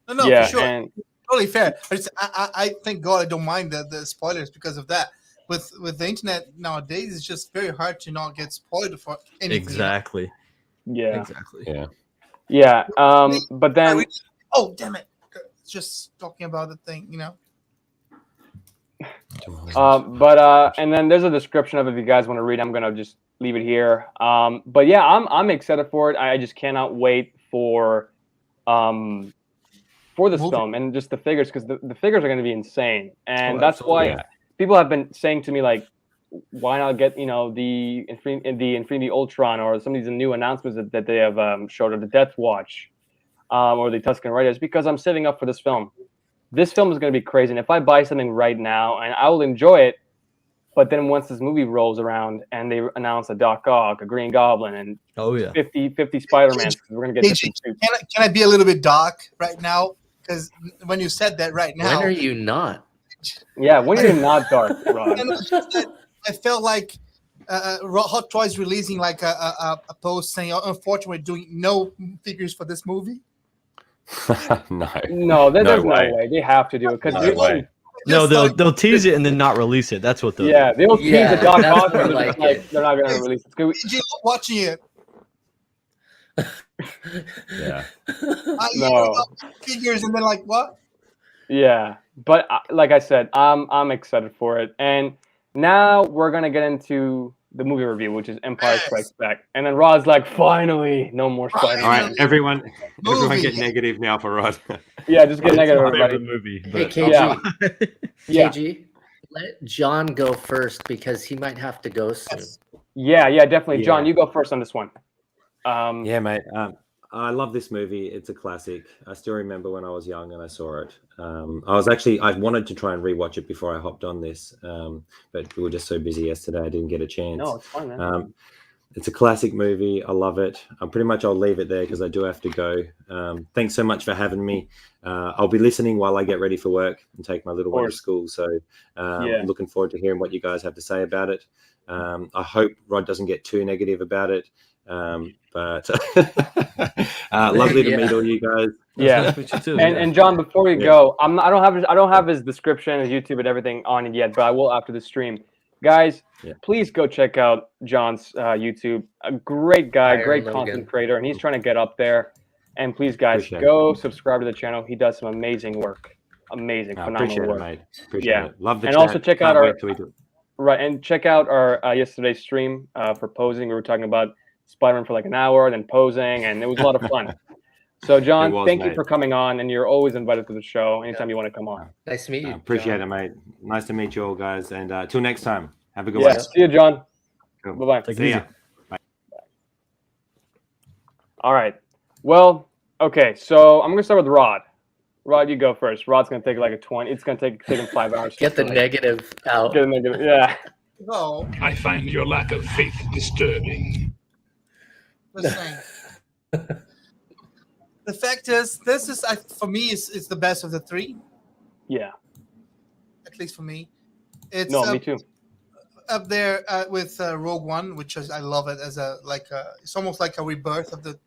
No, Yeah, for sure. and Totally fair. I thank God I don't mind the spoilers because of that. With the internet nowadays, it's just very hard to not get spoiled for anything. Exactly. yeah, Exactly. Yeah. yeah. But then Oh, damn it. It's just talking about the thing, and then there's a description of it if you guys want to read. I'm gonna just leave it here. But yeah, I'm excited for it. I just cannot wait for this Movie. film and just the figures because the figures are going to be insane, and Oh, that's why absolutely. people have been saying to me like, why not get the Infinity Ultron or some of these new announcements that they have showed, or the Death Watch, or the Tusken Raiders, because I'm saving up for this film. This film is going to be crazy, and if I buy something right now, and I will enjoy it, but then once this movie rolls around and they announce a Doc Ock, a Green Goblin, and Oh yeah. 50 Spider-Man, we're going to get Hey, different suits. Can I be a little bit dark right now? Because when you said that right now, When are you not? Yeah, when you're not dark, Rod. And it's just that I felt like Hot Toys releasing like a post saying, unfortunately, we're doing no figures for this movie. No. No, there's no way. way. They have to do it because No way. No, Just they'll tease it and then not release it. That's what they'll yeah, they'll tease Yeah, the Doc that's Ock, more and like like it. they're not going to release it. It's gonna be- you watching it. Yeah. No. Figures and then like what? Yeah, but like I said, I'm excited for it, and now we're gonna get into the movie review, which is Empire Yes. Strikes Back, and then Rod's like, finally, no more Spider-Man. All right, everyone Movie. get negative now for Rod. Yeah, just get It's negative, my everybody. favorite movie. Hey, But KG. Yeah. KG, let John go first because he might have to go soon. Yeah, definitely. Yeah. John, you go first on this one. Yeah, mate. I love this movie. It's a classic. I still remember when I was young and I saw it. I wanted to try and rewatch it before I hopped on this, but we were just so busy yesterday. I didn't get a chance. No, it's fine, man. It's a classic movie. I love it. I'll leave it there because I do have to go. Thanks so much for having me. I'll be listening while I get ready for work and take my little one to course. school. So Yeah. looking forward to hearing what you guys have to say about it. I hope Rod doesn't get too negative about it. But lovely to meet all you guys. Yeah. Nice to meet you too. And John, before you Yeah. go, I don't have his description, his YouTube, and everything on it yet, but I will after the stream. Guys, Yeah. please go check out John's YouTube. A great guy, Iron great Logan. content creator, and he's trying to get up there. And please, guys, Appreciate go subscribe to the channel. He does some amazing work. Amazing, I phenomenal appreciate it, work. mate. Appreciate Yeah. it. Love the And chat. also check out Can't our- wait till we do it. Right, and check out our yesterday's stream for posing. We were talking about Spider-Man for like an hour, and then posing, and it was a lot of fun. So, John, was, thank you mate. for coming on, and you're always invited to the show anytime you want to come on. Nice to meet you. Appreciate John. it, mate. Nice to meet you all, guys. And till next time, have a good Yeah, one. see you, John. Cool. Bye-bye. Take it See easy. ya. All right. Well, okay, so I'm going to start with Rod. Rod, you go first. Rod's going to take like a 20. It's going to take him 5 hours. Get the negative out. Get the negative. Yeah. So, I find your lack of faith disturbing. just saying. The fact is, this is for me, it's the best of the three, Yeah. at least for me. It's No, me too. up there with Rogue One, which is, I love it as it's almost like a rebirth of the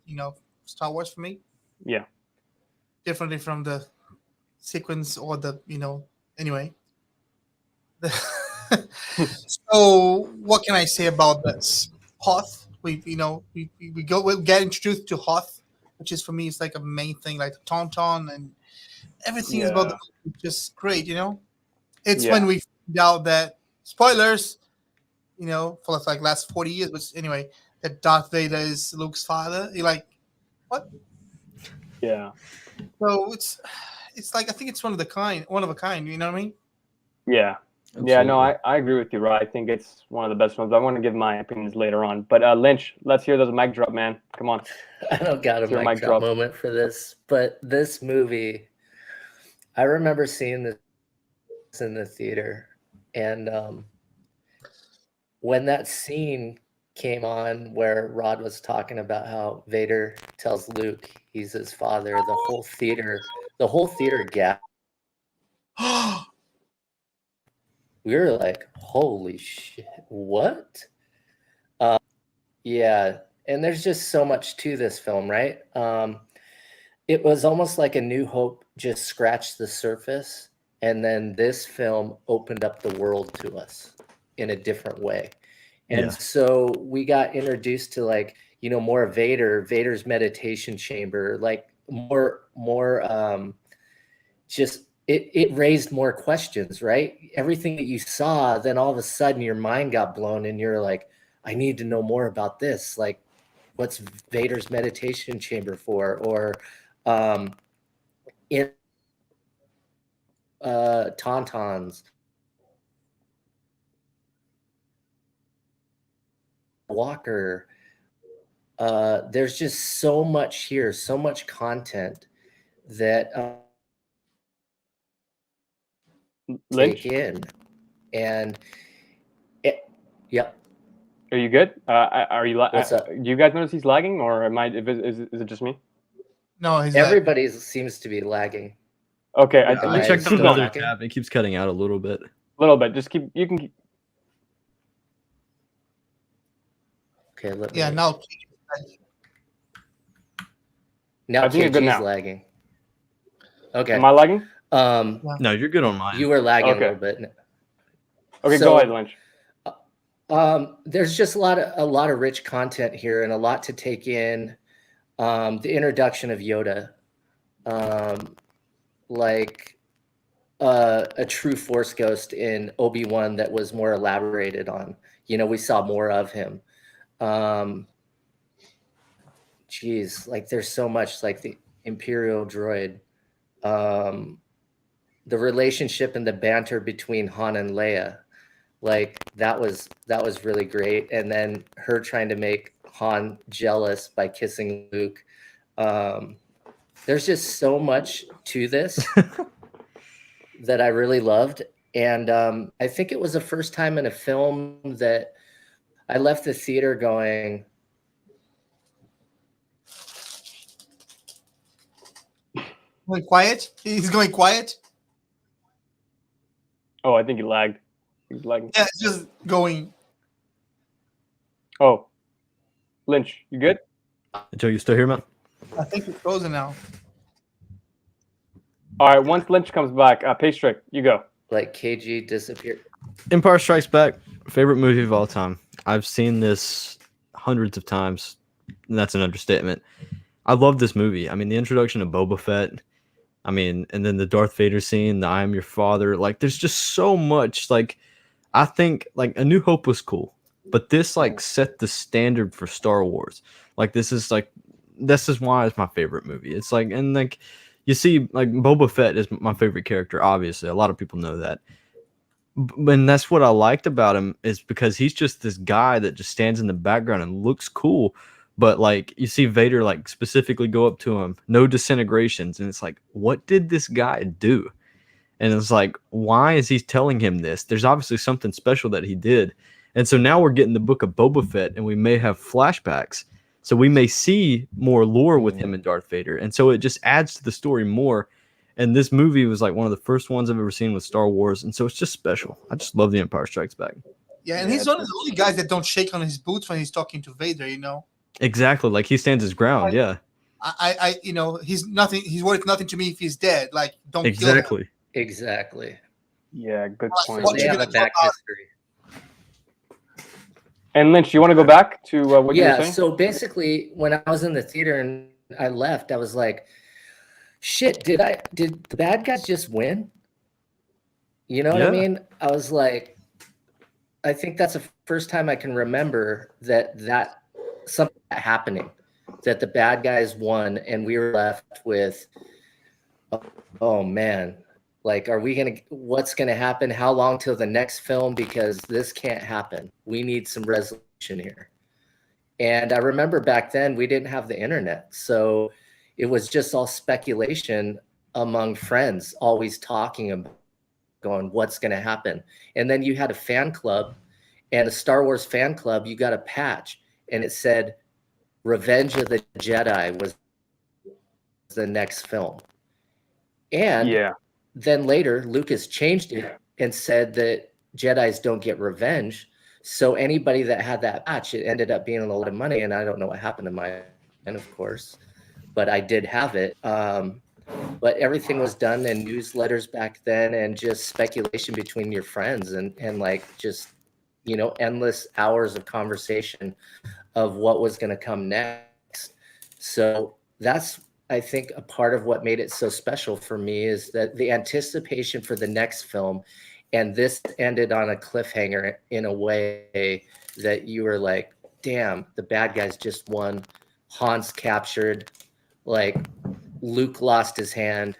Star Wars for me. Yeah. Differently from the sequence or the anyway. So what can I say about this? Hoth, we get introduced to Hoth, which is for me it's like a main thing, like the Tauntaun and everything is about the movie, just great. It's when we find out that spoilers, for like last 40 years, but anyway, that Darth Vader is Luke's father. You're like, what? Yeah. So it's like I think it's one of a kind. You know what I mean? Yeah. Yeah, no, I agree with you, Rod. I think it's one of the best ones. I want to give my opinions later on. But Lynch, let's hear those mic drop, man. Come on. I don't got a Your mic mic drop drop. moment for this, but this movie, I remember seeing this in the theater, and when that scene came on where Rod was talking about how Vader tells Luke he's his father, the whole theater gasped. We were like, holy shit, what? Yeah, and there's just so much to this film, right? It was almost like A New Hope just scratched the surface, and then this film opened up the world to us in a different way. And so we got introduced to more Vader's meditation chamber, like more just it raised more questions, right? Everything that you saw, then all of a sudden your mind got blown and you're like, I need to know more about this. Like, what's Vader's meditation chamber for? Or in Tauntauns, Walker. There's just so much here, so much content that Lynch, take in, and yep. are you good? Are you? What's up? Do you guys notice he's lagging, or am I? Is it just me? No, he's Everybody seems to be lagging. Okay, Yeah, I I checked keep out the other going. tab. It keeps cutting out a little bit. a little bit. Just keep. You can keep. Okay, let me. yeah. Now Now I think you're good KG's now. lagging. Okay. Am I lagging? No, you're good on mine. You were lagging Okay. a little bit. Okay, So- go ahead, Lynch. There's just a lot of rich content here and a lot to take in. The introduction of Yoda, like a true Force ghost in Obi-Wan that was more elaborated on. We saw more of him. Geez, like there's so much, like the Imperial droid, the relationship and the banter between Han and Leia. Like that was really great. And then her trying to make Han jealous by kissing Luke. There's just so much to this that I really loved. And I think it was the first time in a film that I left the theater going, going quiet. He's going quiet. Oh, I think he lagged. He's lagging. Yeah, it's just going. Oh, Lynch, you good? Joe, you still here, man? I think it's frozen now. All right. Once Lynch comes back, Paystrick, you go. Like KG disappeared. Empire Strikes Back, favorite movie of all time. I've seen this hundreds of times, and that's an understatement. I love this movie. I mean, the introduction of Boba Fett. I mean, and then the Darth Vader scene, the I am your father. Like, there's just so much. Like, I think like A New Hope was cool, but this like set the standard for Star Wars. Like, this is why it's my favorite movie. It's like, and like, you see, like Boba Fett is my favorite character. Obviously, a lot of people know that. And that's what I liked about him, is because he's just this guy that just stands in the background and looks cool. But like you see Vader like specifically go up to him, no disintegrations, and it's like, what did this guy do? And it's like, why is he telling him this? There's obviously something special that he did. And so now we're getting the book of Boba Fett, and we may have flashbacks. So we may see more lore with him and Darth Vader. And so it just adds to the story more. And this movie was like one of the first ones I've ever seen with Star Wars. And so it's just special. I just love The Empire Strikes Back. Yeah, and he's one of the only guys that don't shake on his boots when he's talking to Vader, you know. Exactly. Like he stands his ground. Like, yeah. I you know, he's nothing. He's worth nothing to me if he's dead. Like, don't kill him. Exactly. Exactly. Yeah, good point. What They you have a gonna back talk about? history. And Lynch, you want to go back to what you were Yeah. saying? So basically, when I was in the theater and I left, I was like, "Shit! Did the bad guys just win?" You know what I Yeah. mean? I was like, I think that's the first time I can remember that something happening, that the bad guys won and we were left with, oh man, like, what's gonna happen? How long till the next film? Because this can't happen. We need some resolution here. And I remember back then we didn't have the internet, so it was just all speculation among friends, always talking about going, what's gonna happen? And then you had a fan club, and a Star Wars fan club, you got a patch, and it said Revenge of the Jedi was the next film. And Yeah. then later, Lucas changed it and said that Jedis don't get revenge. So anybody that had that patch, it ended up being a lot of money. And I don't know what happened to mine, of course, but I did have it. But everything was done in newsletters back then, and just speculation between your friends, and like just, you know, endless hours of conversation of what was going to come next. So that's, I think, a part of what made it so special for me, is that the anticipation for the next film, and this ended on a cliffhanger in a way that you were like, damn, the bad guys just won. Han's captured. Like, Luke lost his hand.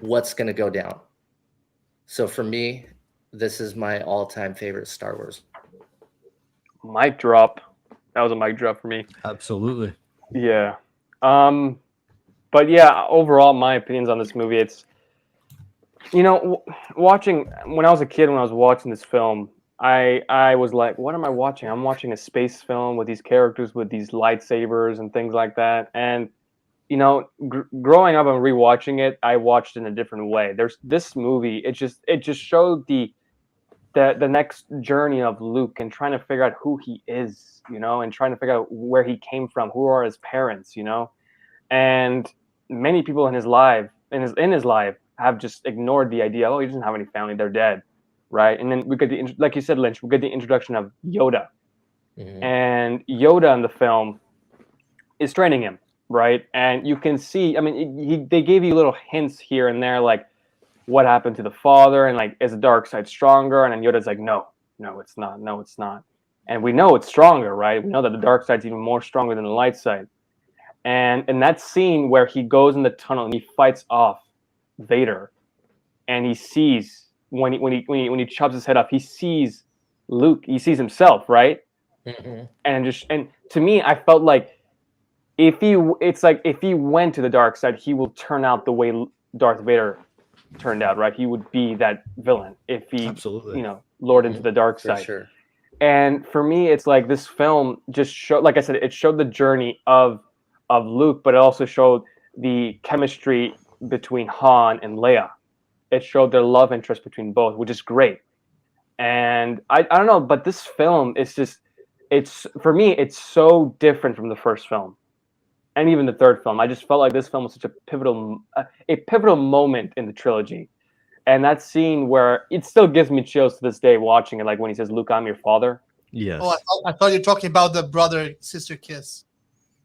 What's going to go down? So for me, this is my all-time favorite Star Wars. Mic drop. That was a mic drop for me. Absolutely. Yeah. But yeah, overall, my opinions on this movie, it's, you know, watching, when I was a kid, when I was watching this film, I was like, what am I watching? I'm watching a space film with these characters with these lightsabers and things like that. And, you know, growing up and rewatching it, I watched it in a different way. There's this movie, it just showed the next journey of Luke, and trying to figure out who he is, you know, and trying to figure out where he came from, who are his parents, you know. And many people in his life have just ignored the idea, oh, he doesn't have any family, they're dead, right? And then we get like you said, Lynch, we get the introduction of Yoda. Mhm. And Yoda in the film is training him, right? And you can see, I mean, they gave you little hints here and there, like what happened to the father, and like, is the dark side stronger? And then Yoda's like, no, it's not. And we know it's stronger, right? We know that the dark side's even more stronger than the light side. And in that scene where he goes in the tunnel and he fights off Vader, and he sees, when he chops his head off, he sees Luke, he sees himself, right? Mhm. And to me, I felt like if he went to the dark side, he will turn out the way Darth Vader turned out, right? He would be that villain if he, Absolutely. you know, lured into the dark For side. sure. And for me, it's like this film just showed, like I said, it showed the journey of Luke, but it also showed the chemistry between Han and Leia. It showed their love interest between both, which is great. And I don't know, but this film is just, it's for me, it's so different from the first film, and even the third film. I just felt like this film was such a pivotal moment in the trilogy. And that scene where it still gives me chills to this day watching it, like when he says, "Luke, I'm your father." Yes. Oh, I thought you were talking about the brother sister kiss.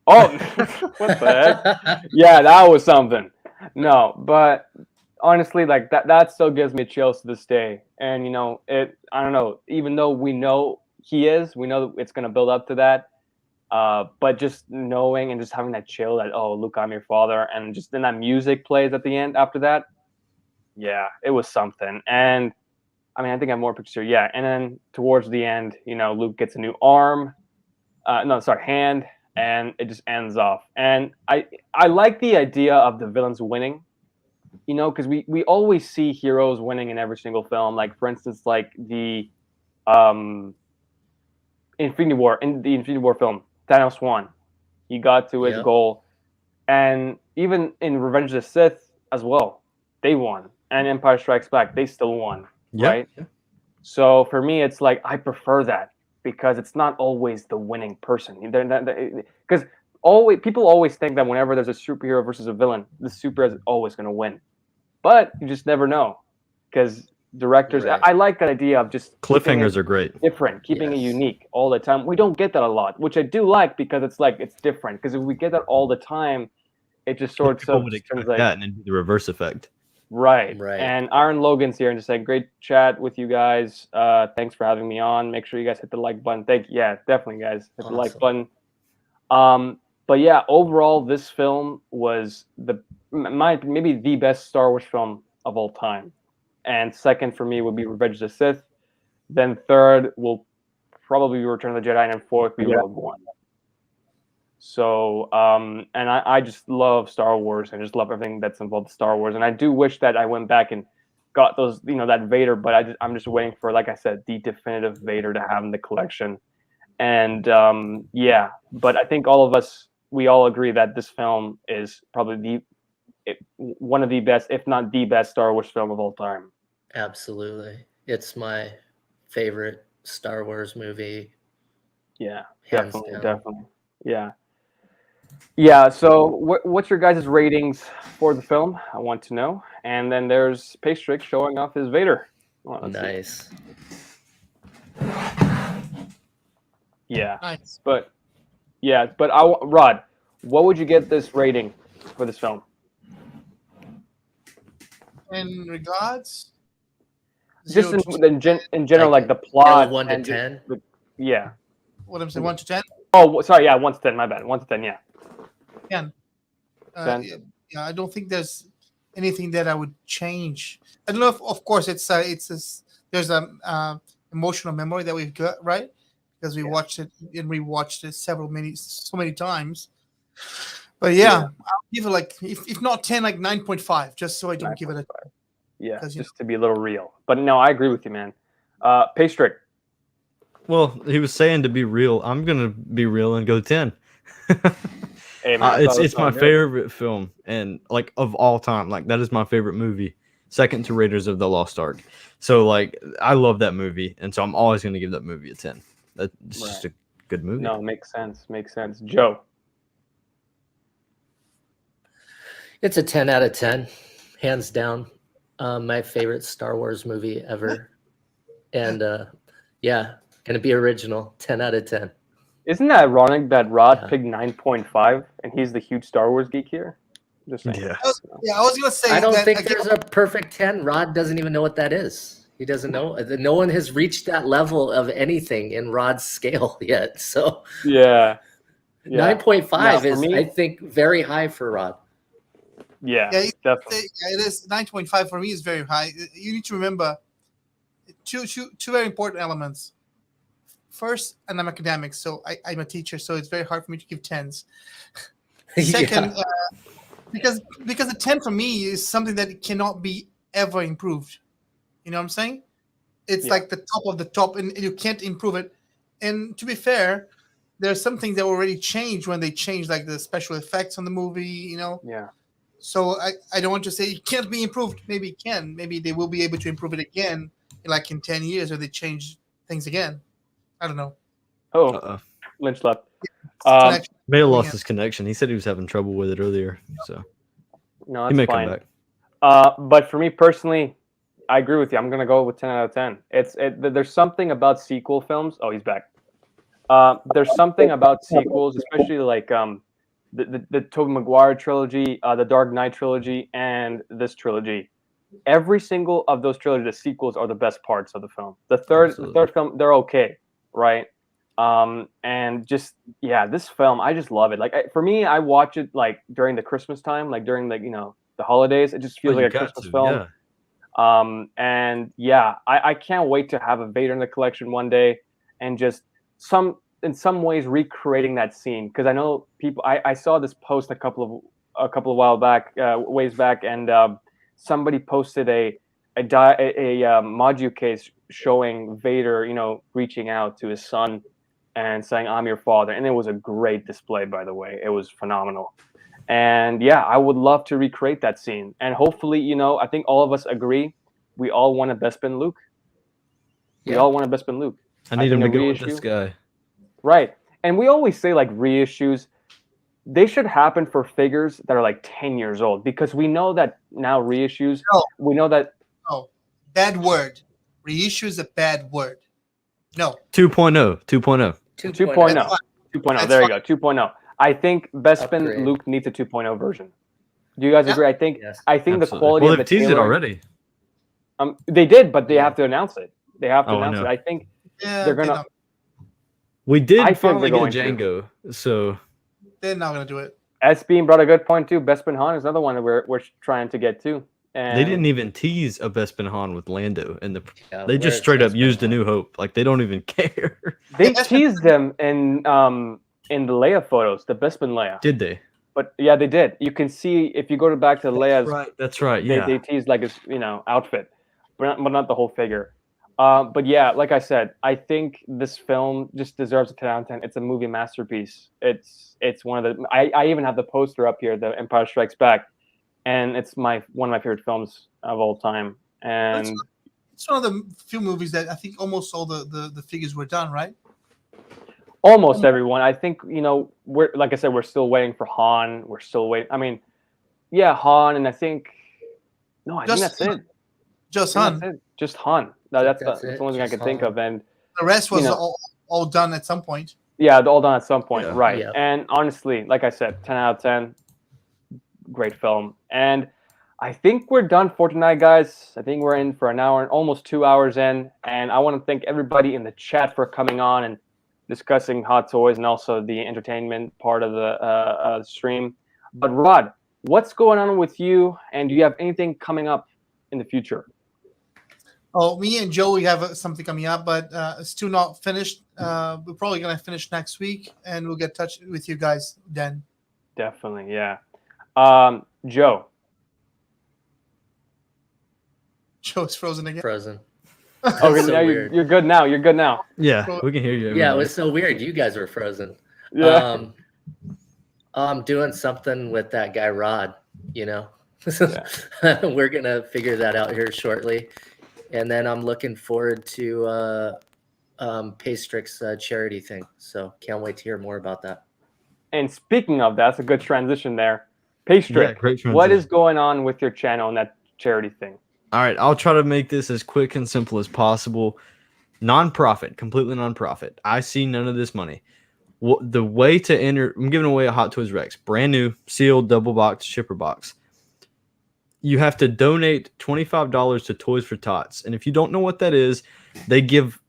Oh, what the heck? Yeah, that was something. No, but honestly, like that still gives me chills to this day. And I don't know. Even though we know we know that it's gonna build up to that. But just knowing and just having that chill that, oh, Luke, I'm your father, and just then that music plays at the end after that. Yeah, it was something. And I mean, I think I have more pictures here. Yeah, and then towards the end, Luke gets a new arm. No, sorry, hand, and it just ends off. And I like the idea of the villains winning. Because we always see heroes winning in every single film. Like for instance, like the Infinity War in the Infinity War film, Thanos won. He got to his Yep. goal, and even in Revenge of the Sith as well, they won. And Empire Strikes Back, they still won. Yeah. Right? So for me, it's like I prefer that because it's not always the winning person. Because people always think that whenever there's a superhero versus a villain, the superhero is always going to win, but you just never know because directors. Right. I like that idea of just keeping Cliffhangers it are great. different, keeping it Yes. unique all the time. We don't get that a lot, which I do like because it's like it's different. Because if we get that all the time, it just sort People of would expect turns like that and then do the reverse effect. right. Right. And Aaron Logan's here and just like great chat with you guys. Thanks for having me on. Make sure you guys hit the like button. Yeah, definitely guys. Hit the like Awesome. button. But yeah, overall this film was maybe the best Star Wars film of all time. And second for me would be Revenge of the Sith. Then third will probably be Return of the Jedi, and then fourth be Rogue One. So, and I just love Star Wars. I just love everything that's involved with Star Wars. And I do wish that I went back and got those, that Vader, but I'm just waiting for, like I said, the definitive Vader to have in the collection. And yeah, but I think we all agree that this film is probably one of the best, if not the best Star Wars film of all time. Absolutely. It's my favorite Star Wars movie. Yeah, Hands definitely, down. definitely. Yeah. So, what's your guys' ratings for the film? I want to know. And then there's Paystrick showing off his Vader. Let's see. Nice. Yeah, Nice. but Rod, what would you get this rating for this film? In regards, Just zero to in general, Like like the plot. Scale of 1 to and just 10? yeah. what I'm saying, 1 to 10. Oh, sorry. Yeah, 1 to 10. My bad. 1 to 10. Yeah. 10. 10? Yeah, I don't think there's anything that I would change. I don't know if, of course, there's a emotional memory that we've got, right? Because we watched it and rewatched it so many times. But yeah, I'll give it like if not 10, like 9.5, just so I don't give it a. Yeah, 'Cause, just to be a little real. But no, I agree with you, man. Paystrick. Well, he was saying to be real. I'm gonna be real and go 10. Hey, man, I thought it It's my sounded good. favorite film and like of all time. Like that is my favorite movie, second to Raiders of the Lost Ark. So like I love that movie, and so I'm always gonna give that movie a 10. That's just a good movie. No, makes sense. Makes sense. Joe. It's a 10 out of 10, hands down. My favorite Star Wars movie ever. And yeah, gonna be original. 10 out of 10. Isn't that ironic that Rod Yeah. picked 9.5 and he's the huge Star Wars geek here? Just saying. Yeah. Yeah, I was gonna say I don't that think again, there's a perfect 10. Rod doesn't even know what that is. He doesn't know. No one has reached that level of anything in Rod's scale yet. So Yeah. 9.5 No, for is, me- I think, very high for Rod. Yeah, Yeah, definitely. it is 9.5 for me is very high. You need to remember two very important elements. First, and I'm academic, so I'm a teacher, so it's very hard for me to give 10s. Second, Yeah. because a 10 for me is something that cannot be ever improved. You know what I'm saying? It's Yeah. like the top of the top, and you can't improve it. And to be fair, there's some things that already changed when they changed, like the special effects on the movie. Yeah. So I don't want to say it can't be improved. Maybe it can. Maybe they will be able to improve it again, like in 10 years, or they change things again. I don't know. Oh, Uh-oh. Lynch left. Connection. May have lost Yeah. his connection. He said he was having trouble with it earlier, so No, he that's may come fine. back. But for me personally, I agree with you. I'm gonna go with 10 out of 10. There's something about sequel films. Oh, he's back. There's something about sequels, especially like the Tobey Maguire trilogy, the Dark Knight trilogy, and this trilogy. Every single of those trilogies, the sequels are the best parts of the film. The third film, they're okay, right? And just this film, I just love it. Like for me, I watch it like during the Christmas time, like during the the holidays. It just feels like a Christmas film. Yeah. And I can't wait to have a Vader in the collection one day, and just in some ways recreating that scene, because I know people. I saw this post a couple of ways back, and somebody posted a module case showing Vader, reaching out to his son and saying, "I'm your father," and it was a great display. By the way, it was phenomenal. And I would love to recreate that scene. And hopefully, I think all of us agree, we all want a Bespin Luke. We all want a Bespin Luke. I need him think to a go with reissue- this guy. Right. And we always say like reissues, they should happen for figures that are like 10 years old, because we know that now reissues, No. we know that. Oh, bad word. Reissue is a bad word. No. 2.0. 2.0. 2.0. That's fine. 2.0. That's There you fine. go. 2.0. I think Bespin Upgrade. Luke needs a 2.0 version. Do you guys Yeah. agree? I think Yes. the Absolutely. quality Well, of they've the teased it tailoring- already. They did, but they Yeah. have to announce it. They have to Oh, I announce it. know. I think Yeah, they're gonna. We did I think finally they're get a going Django, so they're not gonna do it. SB brought a good point too. Bespin Han is another one that we're trying to get to. And they didn't even tease a Bespin Han with Lando, and Yeah, they just where's straight up Bespin used A Han? New Hope. Like they don't even care. They Bespin- teased them in the Leia photos, the Bespin Leia. Did they? But yeah, they did. You can see if you go back to Leia's. That's right. They, Yeah. they teased like his outfit, but not the whole figure. But yeah, like I said, I think this film just deserves a 10 out of 10. It's a movie masterpiece. It's one of the. I even have the poster up here, The Empire Strikes Back, and it's one of my favorite films of all time. And It's one of the few movies that I think almost all the figures were done, right? almost everyone. I think we're like I said, we're still waiting for Han. We're still waiting. I mean, Han, and I think think that's it. Just I Han. think that's it. Just Han. No, that's That's the it, only thing I just could think Han. of. And The rest was You know. all done at some point. yeah, all done at some point, Yeah. right? Yeah. And honestly, like I said, 10 out of 10, great film. And I think we're done for tonight, guys. I think we're in for an hour and almost 2 hours in. And I want to thank everybody in the chat for coming on and discussing hot toys and also the entertainment part of the stream. But Rod, what's going on with you? And do you have anything coming up in the future? Oh, me and Joe, we have something coming up, but it's still not finished. We're probably gonna finish next week, and we'll get in touch with you guys then. Definitely, yeah. Joe. Joe's frozen again. Frozen. Oh, That's so now weird. you're good now. You're good now. Yeah, we can hear you. Yeah, it everybody. was so weird. You guys were frozen. Yeah. I'm doing something with that guy Rod. Yeah. We're gonna figure that out here shortly, and then I'm looking forward to Paystrix charity thing. So can't wait to hear more about that. And speaking of that, that's a good transition there. Paystrick, Yeah, great what is transition. going on with your channel and that charity thing? All right, I'll try to make this as quick and simple as possible. Non-profit, completely non-profit. I see none of this money. The way to enter, I'm giving away a Hot Toys Rex, brand new, sealed, double box, shipper box. You have to donate $25 to Toys for Tots. And if you don't know what that is, they give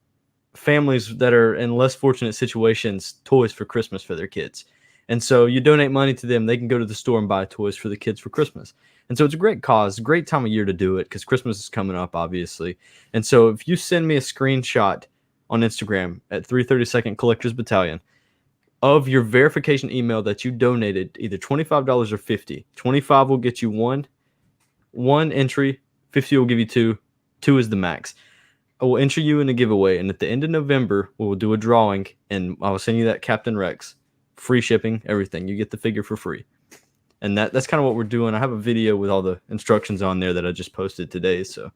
families that are in less fortunate situations toys for Christmas for their kids. And so you donate money to them, they can go to the store and buy toys for the kids for Christmas. And so it's a great cause, great time of year to do it because Christmas is coming up, obviously. And so if you send me a screenshot on Instagram at 332nd Collectors Battalion of your verification email that you donated either $25 or $50, 25 will get you one entry, 50 will give you two. Two is the max. I will enter you in a giveaway, and at the end of November, we will do a drawing, and I will send you that Captain Rex. Free shipping, everything. You get the figure for free. And that's kind of what we're doing. I have a video with all the instructions on there that I just posted today, so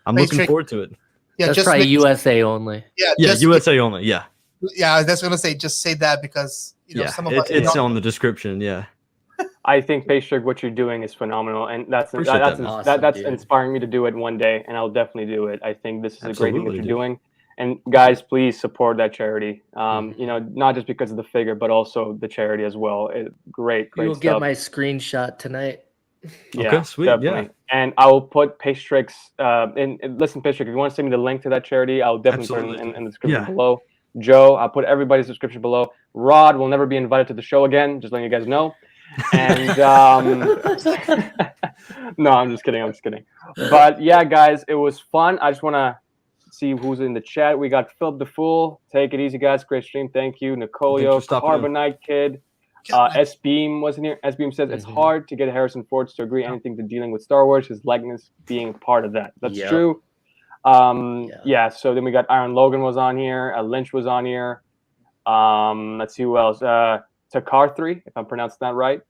I'm looking forward to it. Yeah, That's just probably make, USA only. yeah, Yeah, just USA only. Yeah. Yeah, that's gonna say just say that because Yeah, some of us. it's on the description. Yeah. I think Paystrick, what you're doing is phenomenal, and Appreciate that, man. Awesome, that's dude. inspiring me to do it one day, and I'll definitely do it. I think this is a great thing that Absolutely, you're dude. doing, and guys, please support that charity. Not just because of the figure, but also the charity as well. Great You will stuff. get my screenshot tonight. Yeah, Okay, sweet, yeah. definitely. And I will put Paystrick's. Listen, Paystrick, if you want to send me the link to that charity, I'll definitely put it Absolutely. in the description Yeah. below. Joe, I'll put everybody's description below. Rod will never be invited to the show again. Just letting you guys know. And no, I'm just kidding. But yeah, guys, it was fun. I just want to see who's in the chat. We got Philip the Fool. Take it easy, guys. Great stream. Thank you. Nicolio, Thanks for stopping in. Carbonite Kid. S Beam wasn't here. S Beam says it's hard to get Harrison Ford to agree anything to dealing with Star Wars, his likeness being part of that. That's Yep. true. Yeah. So then we got Aaron Logan was on here. Lynch was on here. Let's see who else. Takar3, if I'm pronouncing that right.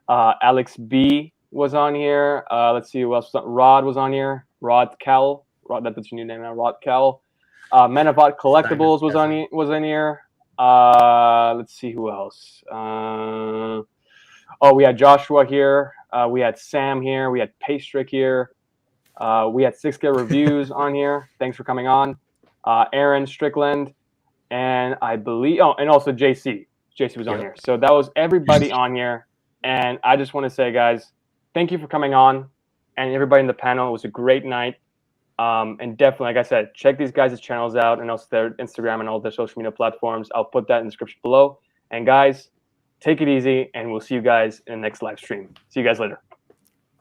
Alex B was on here. Let's see who else. Rod was on here. Rod Cowell. That's your new name now. Rod Cowell. Menavot Collectibles was in here. Let's see who else. We had Joshua here. We had Sam here. We had Paystrick here. We had 6K Reviews on here. Thanks for coming on. Aaron Strickland. And I believe, and also JC. JC was on here. So that was everybody on here. And I just want to say, guys, thank you for coming on. And everybody in the panel, it was a great night. And definitely, like I said, check these guys' channels out and also their Instagram and all their social media platforms. I'll put that in the description below. And guys, take it easy, and we'll see you guys in the next live stream. See you guys later.